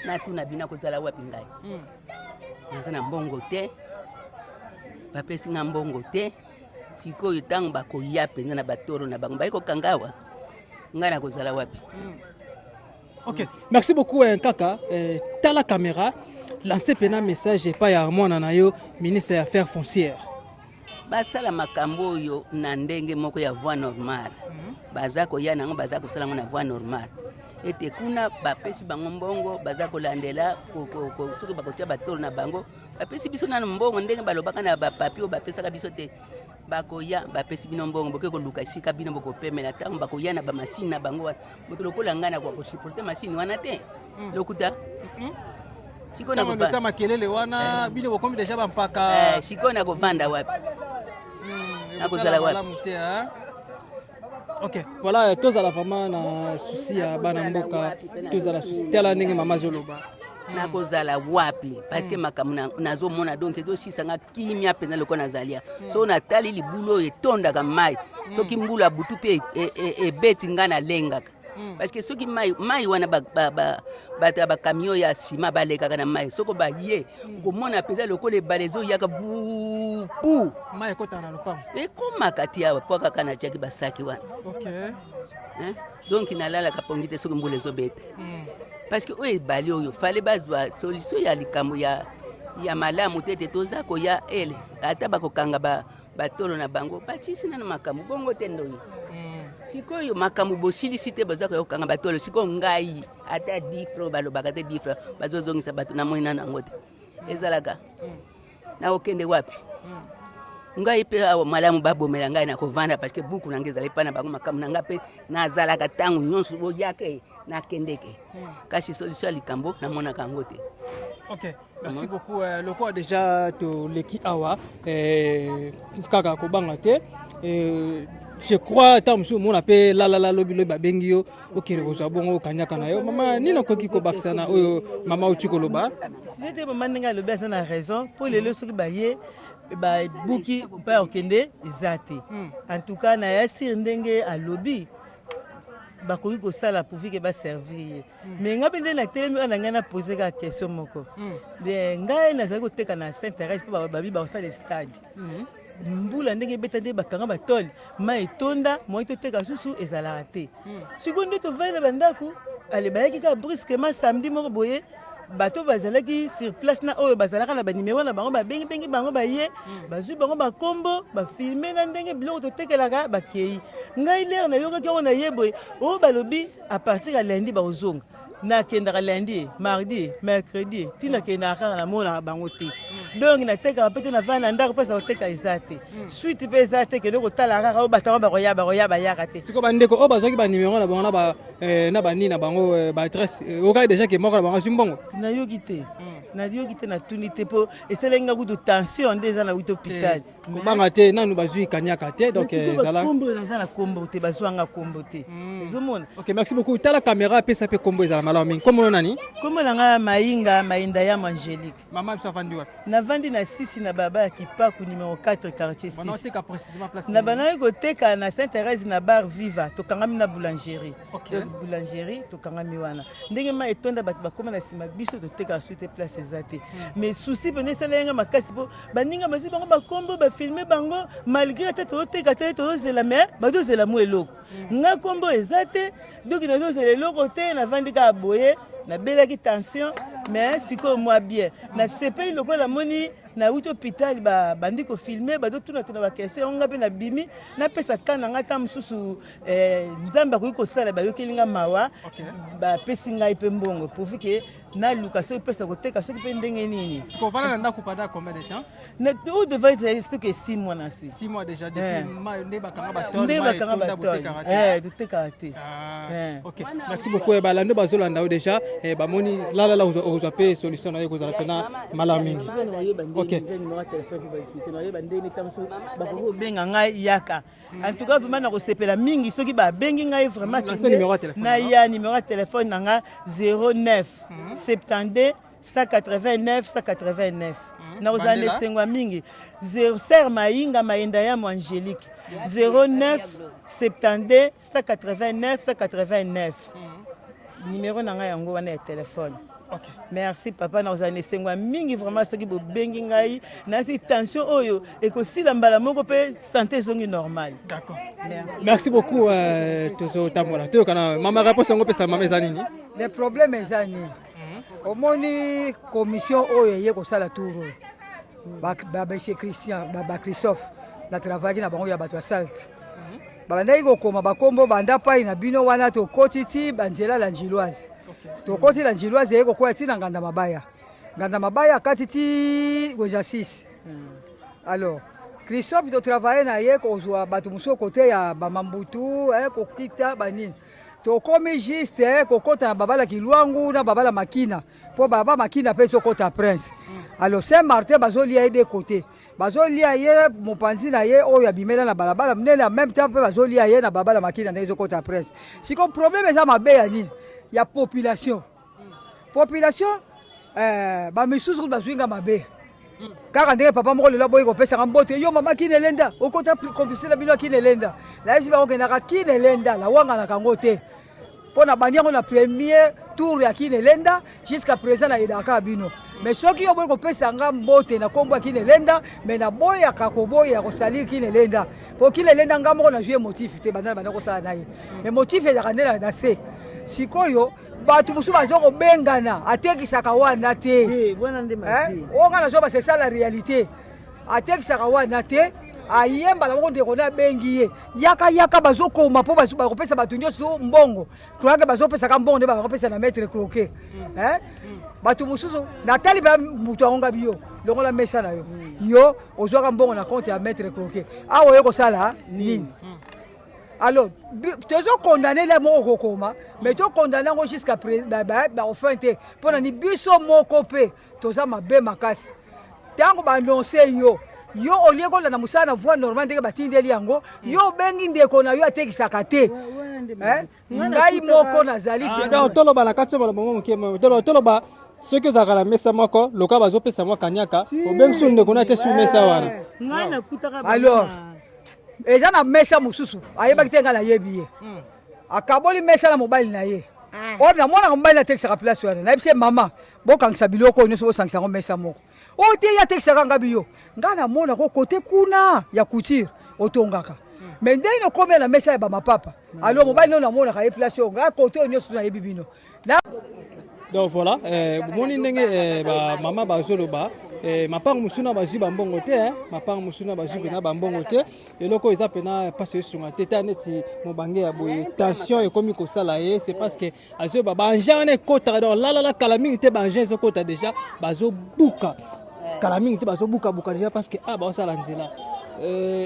Speaker 1: natuna bina kozala wapi ngai naza na mbongo te bapesi nga mbongo te sikoyo ntango bakoya mpenza na batoro na bango bayi kokanga awa ngai nakozala wapi.
Speaker 2: Ok, merci beaucoup Kaka. T'as la caméra, lancez un message et pas à moi nanayo ministre des Affaires foncières.
Speaker 1: Basala makambo yo na ndenge moko ya voie normale. Baza ko ya nango baza ko sala na voie normale. Ete kuna bapesi bango mbongo baza ko landela ko soki bakotia batolo na bango. Bapesi biso na mbongo ndenge balobaka na ba papier bapesa ka biso te. Bakoya bapesi bino mbongo boke ko luka sika bino boko pemela tango bakoya na ba machine na bango moto lokola ngana kwa ko supporter machine wana te lokuta siko na
Speaker 2: ko makelele wana bino bokomi déjà bampaka
Speaker 1: siko na ko vanda wapi na ko sala wapi.
Speaker 2: Ok, voilà, tous à la vraiment na souci à Banamboka, tous à la souci tela ndenge mama zoloba.
Speaker 1: Nakozala wapi parce que makamuna nazomona donc ezoshisanga kimia pena loko nazalia so natali libulo etondaka mai soki mbula butu pe ebeti ngana lengaka parce que soki mai wana ba camion ya sima balekaka na mai soko ba ye komona peza loko le balezo yaka bu
Speaker 2: mai kota na lupango
Speaker 1: ekomaka ti awa po kaka na jaki basaki wana.
Speaker 2: Ok,
Speaker 1: donc nalala kapongite soki mbula ezobeta parce que oyo ebali oyo fale bazwa solution ya likambo ya malamu tete toza koya ele ata bakokanga batolo na bango basisi na makambo bongo te ndoyi sikoyo makambo bosilisi te baza kokanga batolo sikoyo ngai ata difro balobaka te difro bazozongisa bato na moi na nango te ezalaka na okende wapi ngai pe awa malamu babomela ngai na kovanda parce que buku na ngezala pa na bango makambo na ngai pe nazalaka tango nyonso boyake nakendeke kasi solution likambo namonaka yango te.
Speaker 2: Ok, merci beaucoup. Le quoi déjà to leki awa kaka kobanga te je crois tant monsieur mon appelle la lobby babengio okere ko bongo kanyaka na yo mama nina koki ko baksana oyo mama uchikoloba
Speaker 5: c'était maman ninga lobi ça na raison pour les leçons baye ba buki pa okende ezate en tout cas na yasir ndenge a lobby bakoki kosala pourvu ke baservir mais nga mpe nde na telemi wana ngai na pose ka question moko de ngai nazali koteka na Saint-Thérèse mpo babi bakosala stade mbula ndenge ebeta nde bakanga batole mai etonda moi toteka susu ezalaka te sikoyo nde tovandi na bandako ale bayaki kaka brusquement samedi moko boye bato bazalaki sur place na oyo bazalaka na banimero na bango babengi bango baye bazwi bango bakombo bafilme na ndenge biloko totekelaka bakei ngai lere nayokaki yango naye boye oyo balobi à partir ya lundi bakozonga nakendaka lundi mardi mercredi tina kendaka kaka namonaka bango te donc natekaka mpe te navandi na ndako mpesa koteka eza te suite mpe eza te kende kotala kaka oyo bato yango bakoya bayaka te
Speaker 2: sikoyo bandeko oyo bazwaki banimero na bango na banini na bango baadresse okaki déjà ke moko na bango azwi mbongo
Speaker 5: nayoki te natuni te mpo esalenga kutu tension nde eza na wito hôpital
Speaker 2: kobanga te nanu bazwi kaniaka te donc ezala
Speaker 5: kombo eza na kombo te bazwanga kombo te ezomona.
Speaker 2: Ok, merci beaucoup. Tala caméra apesa pe kombo ezala malamu mingi kombo nani
Speaker 5: kombo na nga mainda ya Angélique
Speaker 2: mama biso afandi wapi
Speaker 5: navandi na sisi na baba ya Kipaku numéro 4 quartier 6
Speaker 2: banoteka précisément place
Speaker 5: na banaki koteka na Saint-Thérèse na bar Viva tokangami na boulangerie boulangerie tokangami wana ndenge ma etonda bato bakoma na nsima biso toteka suite place eza te mais souci pene esalenga makasi mpo baninga bazwi bango bakombo bafilme bango malgré te toteka te tozela mais batozela mo eloko nga kombo eza te donc nazozela eloko te navandi kaka boye nabelaki tension mais sikoyo mwa bien nasepeli lokola moni na uti hôpital bandi kofilme badotuna tuna bakestion yango nga mpe nabimi napesa ka na nga ta mosusu nzambe akoki kosala bayokeli nga mawa bapesi ngai mpe mbongo pourvu ke naluka soki pesa koteka soki mpe ndenge nini
Speaker 2: sikovanda na ndako pendant combien de temps
Speaker 5: o devait être soki 6 mois na si
Speaker 2: 6 mois déjà depuis nde bakanga batole
Speaker 5: nde bakanga batole totekaka te
Speaker 2: ok merci beaucoup balando bazolanda o déjà bamoni lalala ozwa mpe solution na ye kozala mpena malamu mingi
Speaker 5: benga ngai yaka en tout cas vraiment nakosepela mingi soki babengi ngai vraiment na ya numéro ya telefone na nga 09 72 189 189 nakozala na esengo ya mingi ser mayinga mayenda ya mo angélique 09 72 189 189 numéro na ngai yango wana ya telefone.
Speaker 2: Okay.
Speaker 5: Merci papa na ozana esengo mingi vraiment soki bobengi ngai nasi tension oyo ekosila mbala moko pe santé zongi normal.
Speaker 2: D'accord. Merci beaucoup tozo tambola. To kana mama réponse ngo pesa mama ezanini?
Speaker 4: Les problèmes ezani. Omoni commission oyo ye kosala tour. Ba monsieur Christian, ba Christophe na travailler na bango ya bato assalte. Bandai ko koma bakombo banda pai na bino wana to kotiti banjela la njiloise. Tokoti la njiloise yeko kwa tina nganda mabaya. Nganda mabaya katiti goja 6. Alors, Christophe to travailler na yeko ozwa batu muso côté ya bamambutu ko kita banini. To komi juste ko kota babala kilwangu na babala makina. Po baba makina peso kota prince. Alors Saint-Martin bazoli a des côtés. Bazoli a ye mopanzi na ye oyo abimela na balabala mnene en même temps pe bazoli a ye na babala makina na kota prince. Si comme problème eza mabeya ni ya population. Population ba misusu bazwinga mabe. Kaka ndenge papa moko lelo boye ko pesa ngambote yo mama kinelenda okota complice na bino kinelenda. La yesi ba okenda ka kinelenda la wanga na kangote. Pona banyango na premier tour ya kinelenda jusqu'à présent na idaka bino. Mais soki yo boye ko pesa ngambote na kombo ya kinelenda mais na boya ka ko boya ko sali kinelenda. Po kinelenda ngamoko na jouer motif te bandana bandako sala naye. Mais motif ya kanela na se. Sikoyo batu musu bazoko bengana atekisaka wana te onga na zoba c'est ça la réalité atekisaka wana te ayemba la moko ndeko na bengi ye yaka bazokoma po bakopesa batu nyonso mbongo kroake bazopesaka mbongo nde bakopesa na maître croquet batu mususu natali ba mutu angonga biyo longola mesa na yo yo ozwaka mbongo na compte ya maître croquet awo yo kosala nini. Alors, tu as condamné les mots Koma, mais tu as condamné jusqu'à présent, enfin, pour ni biso mo copé, tu as ma bé ma casse. Tant que annoncé yo au lieu que la musana voix normale de batindeli yango, yo bengi ndeko na yo ateki sakate. Ngai moko nazali te.
Speaker 2: Donc toloba na katso ba momo mukema, toloba ceux que zakala mesa moko, loka bazopesa mwa kanyaka, obengi sunde kona te su mesa wana.
Speaker 5: Ngana kutaka ba.
Speaker 4: Alors eza na mesa mususu ayebaki te nga na yebi ye akaboli mesa na mobali na ye oyo na mwana mobali atekisaka place wana nayebisi mama bokangisa biloko oyo nyonso bosangisa ngo mesa moko oyo te ye atekisaka nga biyo nga na mona ko kote kuna ya couture otongaka mais ndenge nokomi na mesa ya bamapapa alo mobali no namonaka ye place oyo nga kote oyo nyonso nayebi bino.
Speaker 2: Donc voilà, moni ndenge mama bazoloba mapango musuna bazwi bambongo te mapango musuna bazwi pena bambongo te eloko eza pena pasi esunga te ta neti mobange ya boye tension ekomi kosala ye c'est parce que azoba banja wana ekotaka donc lalala kala mingi te banja ezokota déjà bazobuka kala mingi te bazobuka déjà parce que bazosala nzela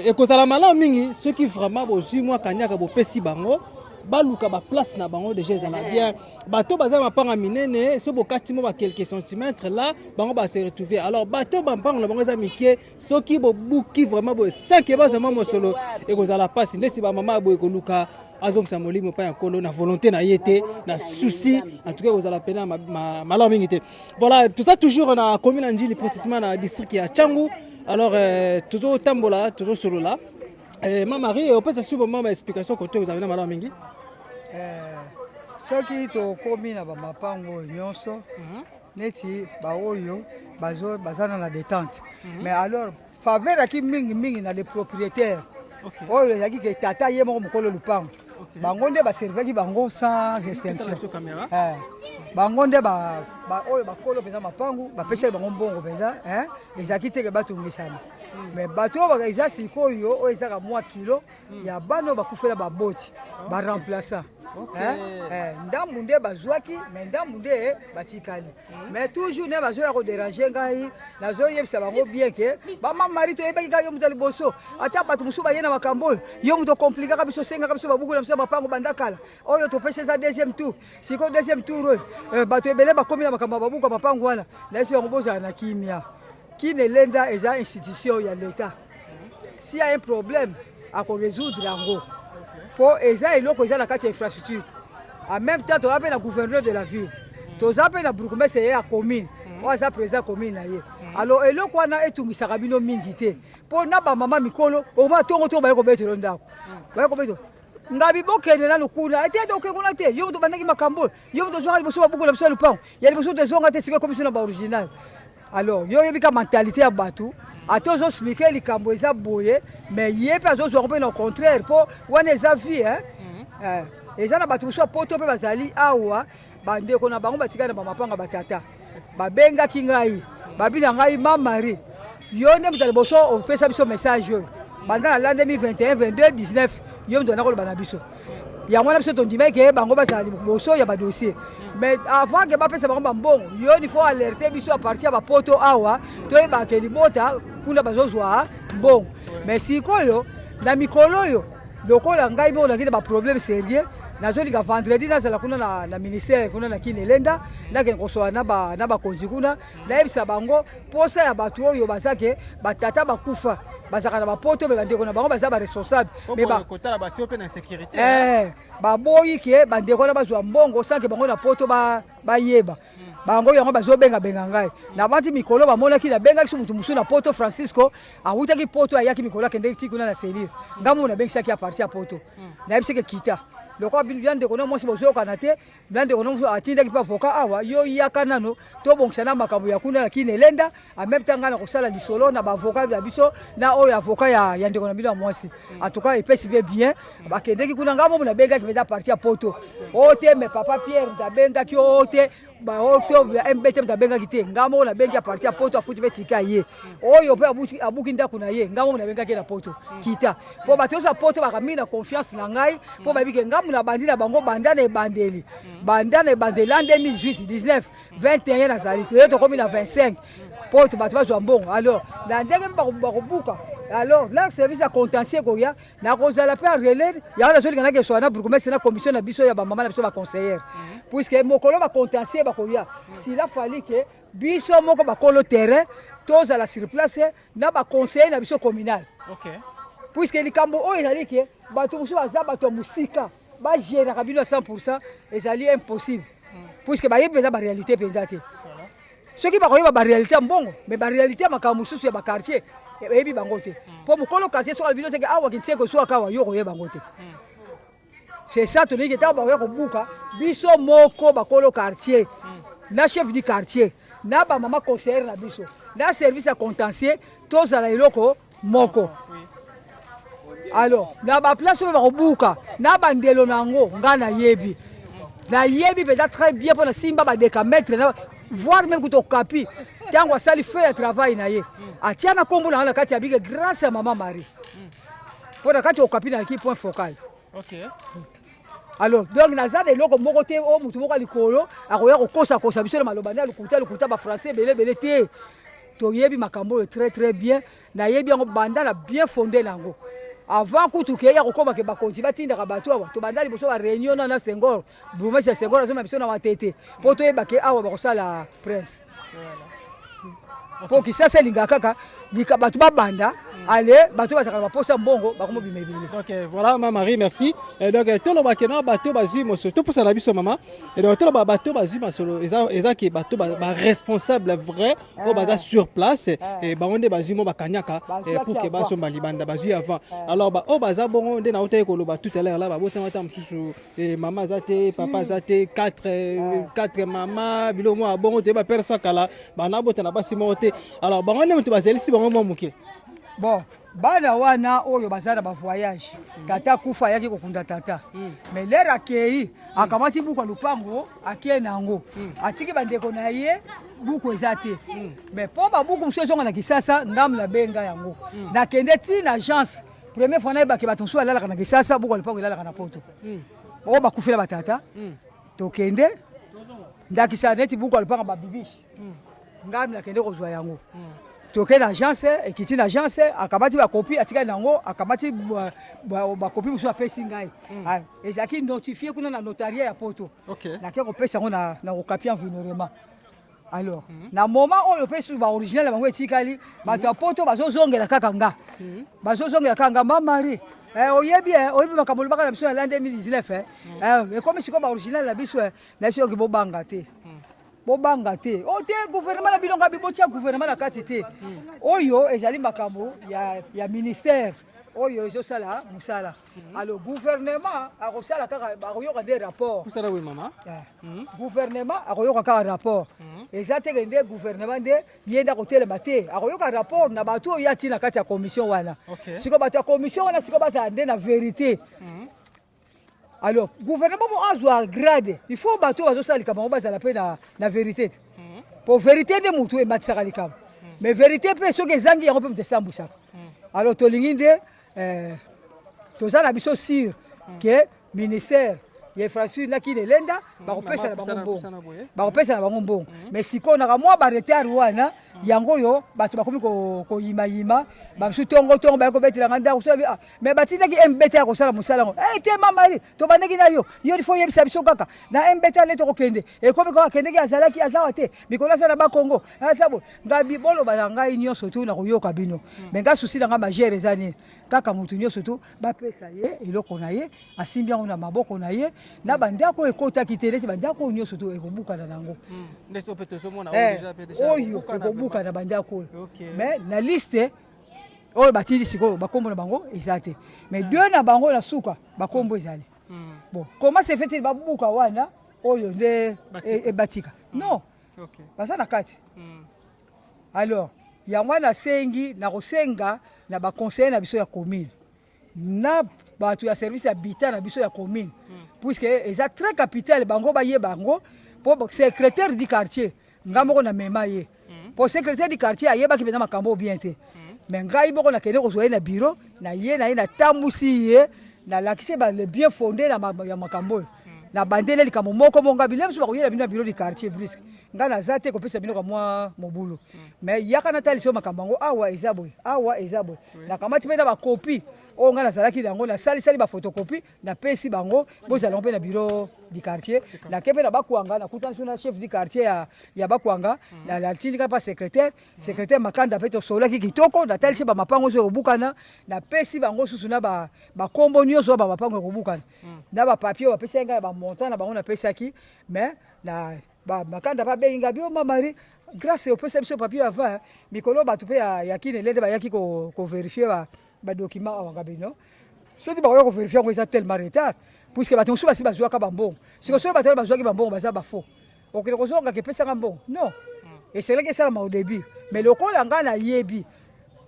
Speaker 2: ekozala malamu mingi soki vraiment bozwi mwa kanyaka bopesi bango baluka ba place na bango déjà ezala bien bato baza mapanga minene so bokati mo ba quelques centimètres là bango ba se retrouver alors bato bampango na bango eza mike soki bobuki vraiment bo 5 baza mama solo ekozala passe ndesi ba mama bo ekoluka azongisa molimo pa ya nkolo na volonté na yete na souci en tout cas ekozala pena malamu mingi te. Voilà tout ça toujours na commune Njili processement na district ya Tchangu. Alors toujours tambola toujours solo là. Ma Marie, on peut s'assurer ma explication côté vous avez na malamu mingi.
Speaker 4: Soki to komi na bamapango nyonso neti ba oyo bazana na détente. Mais alors faveur aki mingi na les propriétaires. Oyo yaki ke tata ye moko mokolo lupango. bango nde baservaki bango sans extinction bango nde oyo bakolo mpenza mapangu bapesaki bango mbongo mpenza ezalaki teke batungisana mais bato oyo eza sikoyo oyo ezaka mwa kilo ya bana oyo bakufela baboti baremplaçant ndambu nde bazwaki mais ndambu nde batikali mais toujours nde bazoya koderange ngai nazoyebisa bango bien ke bamamari toyebaki kaka yo moto ya liboso ata bato mosusu baye na makambo oyo yo moto komplikaka biso osengaka biso babuku na biso bapango bandakala oyo topesa eza deuxième tour sikoyo deuxième tour oyo bato ebele bakomi na makambo ya babuku ya mapango wana nayesi bango bozala na kimia kine lenda eza institution ya l'état s'il y a un problème akorésoudre yango po eza eloko eza na kati ya infrastructure en même temps toza mpe na gouverneur de la ville toza mpe na bourgmestre ye ya commune oyo aza président commune na ye alors eloko wana etungisaka bino mingi te mpo na bamama mikolo oma ntongo to baye kobetelo ndako baye kobetelo ngabi bokende nanu kuna ete okende kuna te yo moto bandaki makambo yo moto ozwaka liboso babuku na biso ya lupango ya liboso tozonga te sikoyo komi biso na baoriginal alors yo oyebika mentalité ya bato ate ozoexplike likambo eza boye mais ye mpe azozwaka mpe na contraire mpo wana eza vie eza na bato mosusu ya poto mpe bazali awa bandeko na bango batikali na bamapanga batata babengaki ngai babina ngai mamari yo nde moto liboso opesa biso message oyo banda na la 2021 22 19 yo moto wana koloba na biso yango wana biso tondimaki ke bango bazala liboso ya badossier mais avant ke bapesa bango bambongo yo il faut alerter biso a partir ya bapoto awa toyebake libota kuna bazozwa mbongo mais sikoyo na mikolo oyo lokola ngai mpe olakini baproblème sérieux nazolinga vendredi nazala kuna na ministère kuna na kini elenda nakende kosola na bakonzi kuna nayebisa bango posa ya bato oyo bazake batata bakufa bazaka na bapoto mpe bandeko na bango baza baresponsable baboyi ke bandeko na bazwa mbongo sanke bango na poto bayeba bango yango bazobengabenga ngai nabandi mikolo bamonaki nabengaki so mutu mosusu na poto Francisco awutaki poto ayaki mikolo akendeki ti kuna na selire ngambo nabengisaki ya parti ya poto nayebiseke kita lokola bino ndeko na mwasi bozokana te ndeko na atindaki mpe avoka awa yo yaka nano tobongisa na makambo ya kuna lakini elenda ameme nga na kosala lisolo na baavoka ya biso na oyo avoka ya ndeko na bino ya mwasi atuka epesi mpe bien bakendeki kuna ngambo nabengaki mpenza parti ya poto o te me papa Pierre ntabengaki o te baoto mbete mtabengaki te ngambo nabengi ya parti ya poto afuti mpe tika ye oyo mpe abuki ndako na ye ngambo nabengaki na poto kita mpo bato nyonso ya poto bakamii na confiance na ngai mpo babiki ngambo na bandi na bango banda na ebandeli en 2018 19 21 nazali toye tokomi na 25 poto bato bazwa mbongo alors na ndenge mpe bakobuka alors là service ya contentieux koya nakozala mpe arelere yango nazolinga nakeswa na bourgmestre na commission na biso ya bamama na biso baconseillere puisque mokolo bacontentieux bakoya sila fali ke biso moko bakolo terrain tozala sur place na baconseiller na biso communal puisque likambo oyo ezali ke bato mosusu baza bato ya mosika bagéraka bino ya 100% ezali impossible puisque bayebi mpenza baréalité mpenza te soki bakoyeba baréalité ya mbongo mais baréalité ya makambo mosusu ya bakartier eyebi bango te mpo mokolo quartier soka bino teke awa kintieko swaka awa yo koyeba bango te c'est ça tolingi ntango bakoya kobuka biso moko bakolo quartier na chef du quartier na bamama conseillere na biso na service ya contentieux tozala eloko moko alors na baplace oyo bakobuka na bandelo na yango ngai nayebi mpenza très bien mpo na simba badécametre voire même kuta okapi ntango asali feu ya travail na ye atia na nkombo na nga na kati ya bike grâce ya mama Marie mpo na kati ya okapi nalaki point focal alors donc naza na eloko moko te o mutu moko ya likolo akoya kokosakosa biso na maloba nde alukuta bafrançais ebele te toyebi makambo oyo très très bien nayebi yango banda na bien fondé nango avant kutu ke ya kokoma ke bakonzi batindaka bato awa tobanda liboso ba réunion na Senghor bourgmestre ya Senghor azoma biso na matete mpo toyeba ke awa bakosala prince mpo kisasa elingaka kaka lika bato babanda ale bato bazaka baposa mbongo bakomobima ebele.
Speaker 2: Donc voilà Mama Marie, merci. Et donc tolobaki na bato bazwi moso toposa na biso mama et donc toloba bato bazwi masolo eza ki bato ba responsable vrai o baza sur place et bangonde bazwi mo bakanyaka pour que baso balibanda bazwi avant. Alors ba o baza bongo nde na otaye koloba tout à l'heure là ba botama ta msusu mama zate papa zate quatre mama bilo mo bongo te ba personne kala ba na botana ba simote. Alors bangonde mutu bazelisi bango mo muke
Speaker 4: bon bana wana oyo bazala ba voyage tata kufa yaki kokunda tata mais l'air akei akamati buku ya lupango akie nango atiki bandeko na ye buku eza te mais mpo babuku mosusu ezonga na Kisasa ngamu na benga yango nakende ti na agence première fois nayebaki bato mosusu alalaka na Kisasa buku ya lupango elalaka na poto oyo bakufela batata tokende ndakisa neti buku ya lupango babibishi ngamu nakende kozwa yango toke na agence ekiti na agence akamati bakopi atikali nango akamati bakopi mosusu apesi ngai ezalaki notifie kuna na notaria ya poto nake kopesa yango na kokapi environnement alors na moment oyo mpe susu baoriginal ya bango etikali bato ya poto bazozongela kaka nga bazozongela kaka nga mamari oyebi makambo olobaka na biso ya l'an 2019 ekomi sikoyo baoriginal na biso na biso yoki bobanga te bobanga te o te gouvernement na bilonga bibotia gouvernement na kati te oyo ezali makambo ya ministère oyo ezosala mosala alors gouvernement akosala kaka akoyoka nde rapport
Speaker 2: mosala we mama
Speaker 4: gouvernement akoyoka kaka rapport eza teke nde gouvernement nde ye nde akotelema te akoyoka rapport na bato oyo ya ntina kati ya commission wana sikoyo bato ya commission wana sikoyo bazala nde na vérité. Alors, gouvernement a grade. Il faut bateau à ça les camarades bazala pe na vérité. Pour vérité de mutu et matsaka les cam. Mais vérité pe so que zangi ya peut décembre ça. Alors to linginde to za na biso sur que ministère ya infrastructure na ki lenda ba kopesa na bango mbongo. Ba kopesa na bango mbongo. Mais siko na mwa ba retard wana yango yo bato bakomi ko yima ba msu tongo ba ko betila nganda so mais batina ki mbete ya ko sala musala ngo te mamari to bandeki na yo il faut yebisa biso kaka na mbete le to ko kende e komi ko kende ki azalaki azawa te mikolo sana ba Kongo sabo ngabi bolo ba ngai nyonso tu na koyoka bino mais nga susi na nga majere zani kaka mutu nyonso tu ba pesa ye eloko na ye asimbi yango na maboko na ye na bandako ekota kitele bandako nyonso tu ekobuka na nango
Speaker 2: ndeso peto so mona
Speaker 4: oyo ekobuka na bandako mais na liste oyo batindi sikoyo bakombo na bango eza te mais deux na bango na suka bakombo ezali bon comment se fait-il babuka wana oyo nde ebatika non baza na kati alors yango na sengi na kosenga na baconseiller na biso ya commune na bato ya service habitat na biso ya commune puisque eza très capital bango baye bango po secrétaire du quartier ngamoko na mema ye po secrétaire du quartier ayebaki mpenza makambo bien te mais ngai moko nakende kozwa ye na bureau na ye natambusi ye nalakisi le bien fondé ya makambo oyo na bandele likambo moko monga bile mosusu bakoyela bino na bureau du quartier briske ngai naza te kopesa bino kamwa mobulu mais yaka natalisi yo makambo yango awa eza boye nakamati mpe na bakopi oyo ngai nazalaki yango nasalisali bafotocopie napesi bango bozala mpe na bureau du quartier nake mpe na bakwanga nakutani so na chef du quartier ya bakwanga natindika mpa secrétaire makanda mpe tosolaki kitoko natalisi bamapango oso ekobukana napesi bango susu na bakombo nyonso oyo bamapango ekobukana na bapapie oyo bapesi ngai bamontant na bango napesaki mais makanda babengi ngai bio mamari grâce opesa biso papier avant mikolo bato mpe ya kinele nde bayaki koverifie badocument awanga bino soki bakoya koverifie yango eza tellement retard puisque bato mosusu basi bazwaka bambongo siko soki bato bazwaki bambongo baza bafo okende kozongaka epesaka mbongo non eselaki esalama au début mais lokola ngai nayebi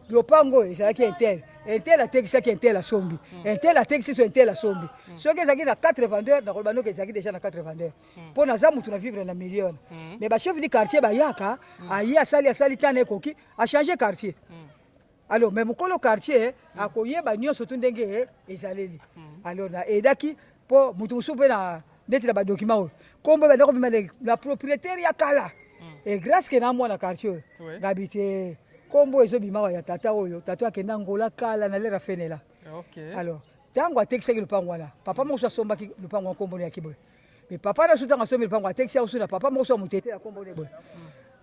Speaker 4: lopango ezalaki intel atekisaki intel asombi intel atekisi so intel asombi soki ezalaki na 4 vendeurs nakoloba noki ezalaki déjà na 4 vendeurs mpo naza mutu na vivre na million mais bachef du quartier bayaka aye asali tana ekoki achange quartier alors mais mokolo quartier akoyeba nyonso tu ndenge ezaleli alors na edaki mpo mutu mosusu mpe na ndeti na badocument oyo kombo bandako bima na propriétaire ya kala et grâce ke na mwana quartier oyo ngabi te kombo ezobima ya tata oyo tata akenda ngola kala na lera fenela alors ntango atekisaki lupango wana papa moko so asombaki lupango ya kombo ya kiboye mais papa na so ntango asombi lupango atekisi yango so na papa moko so amutete ya kombo boye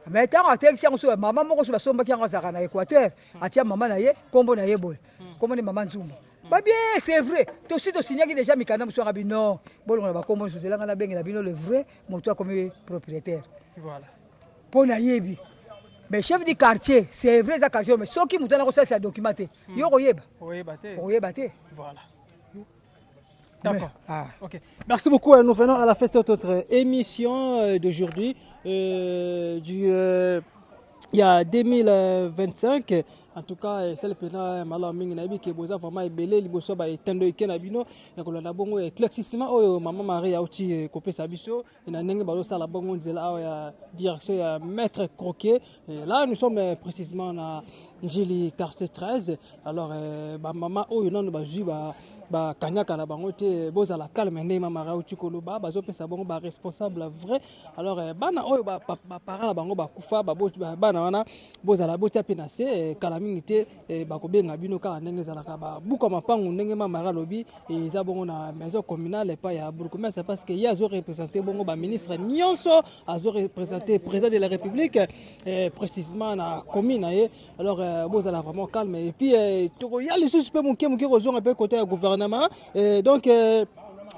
Speaker 4: mais ntango atekisi yango so mama moko so basombaki yango azalaka na équateur atia mama na ye kombo na ye boye kombo ni mama nzumba babie c'est vrai tosi tosignaki déjà mikanda mosu yanga bino bolongo na bakombo nyonso zelanga nabengela bino le vrai moto akomi propriétaire mpo nayebi mais chef du quartier c'est vrai za quartier mais soki mutu ana kosalisa document te yo koyeba te
Speaker 2: voilà. D'accord. Ok. Merci beaucoup. Nous venons à la fin de notre émission d'aujourd'hui. Il y a 2025. en tout cas c'est le pena malo mingi na biki boza vraiment ebele liboso ba etendo ikena bino ya kolanda bongo éclaircissement oyo maman Marie auti kopesa biso na ndenge bazo sala bongo nzela ya direction ya maître Croquier. Là nous sommes précisément na Njili quartier 13. Alors maman oyo non ba jui ba kanyaka na bango te boza la calme ndema Marie auti koloba bazo pesa bongo ba responsable vrai. Alors bana oyo ba parents na bango ba kufa ba bana wana boza la botia penase kala mingi te bakobenga bino ka ndenge zalaka ba buka mapangu ndenge Marie lobi eza bongo na maison communale pa ya Bourgmestre. C'est parce que ya zo représenter bongo ba ministre nyonso azo représenter président de la République précisément na commune. Alors boza la vraiment calme et puis toko ya les suspects mon qui rejoint un peu côté du gouvernement donc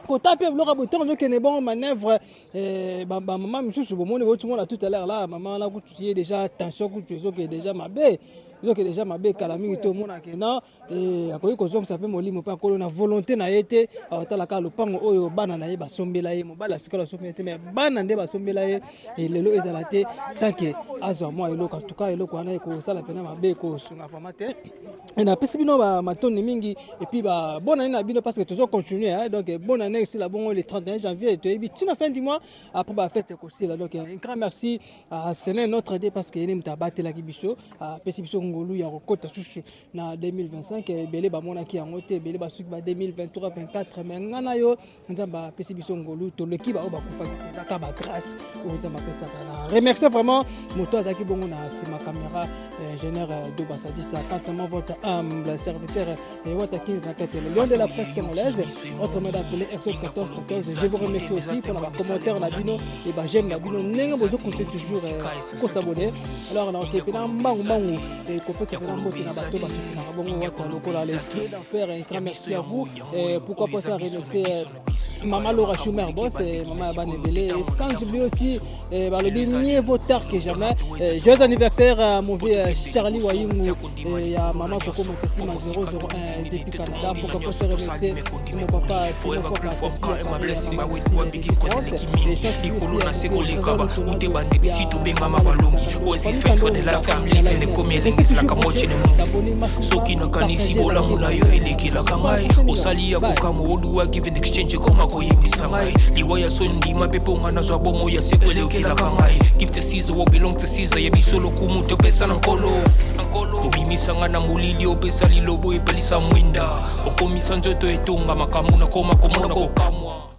Speaker 2: Kota pe bloka boton je connais bon manœuvre maman monsieur je vous montre tout le monde tout à l'heure là maman là tu es déjà tension que tu es déjà ma bé donc déjà ma bé kalami tout le monde que non et akoyi ko zom ça peut molimo pa ko na volonté na yete awatala ka lopango oyo bana na ye ba sombela ye mobala sikola sombela te mais bana nde ba sombela ye et lelo ezala te sans que azwa moi eloko en tout cas eloko ana ko sala pena ma bé ko sunga formate et na pesi bino ba matoni mingi et puis ba bonne na bino parce que toujours continuer donc bonne année ici la bon le 31 janvier et puis tina fin du mois après ba fête ko si là donc un grand merci à Séné notre dé parce que ene mtabate la kibiso pesi biso ngolu ya kokota susu na 2025 belé ba mona ki yango te belé ba suki ba 2023 24 mais ngana yo nzamba pesi biso ngolu to le ki ba ba kufa ka ba grâce o nzamba pesa kana remercier vraiment moto azaki bongo na sima caméra ingénieur de Bassadi ça quand votre humble serviteur et Wataki le lion de la presse congolaise autrement appelé Exode 14. Je vous remercie aussi pour les commentaires la bino et bah j'aime la bino n'engue besoin continuer toujours pour s'abonner. Alors on a été pendant mangu et qu'on ça pendant moto na bateau na bongo wata lokola les dieux d'enfer et grand merci à vous et pourquoi pas ça remercier maman Laura Schumer boss et maman Abanebele et sans oublier aussi bah le mieux vaut tard que jamais. Joyeux anniversaire à mon vieux Charlie Wayungu et à maman Coco Motetima 001 depuis Canada. Pourquoi pas se remercier mon papa Simon Pop la sortie
Speaker 6: soki nakanisi bolamula yo elekilaka ngai osali ya kokama oduwa given exchange koma koyebisa ngai liwa ya so ndima mpe mpo nga nazwa bomo ya seko eleokilaka ngai give to Caesar what belong to Caesar yebiso lokumu topesa na nkolo obimisanga na molili opesa lilobo epelisa mwinda okomisa nzoto etonga makamu nakoma komona kokamwa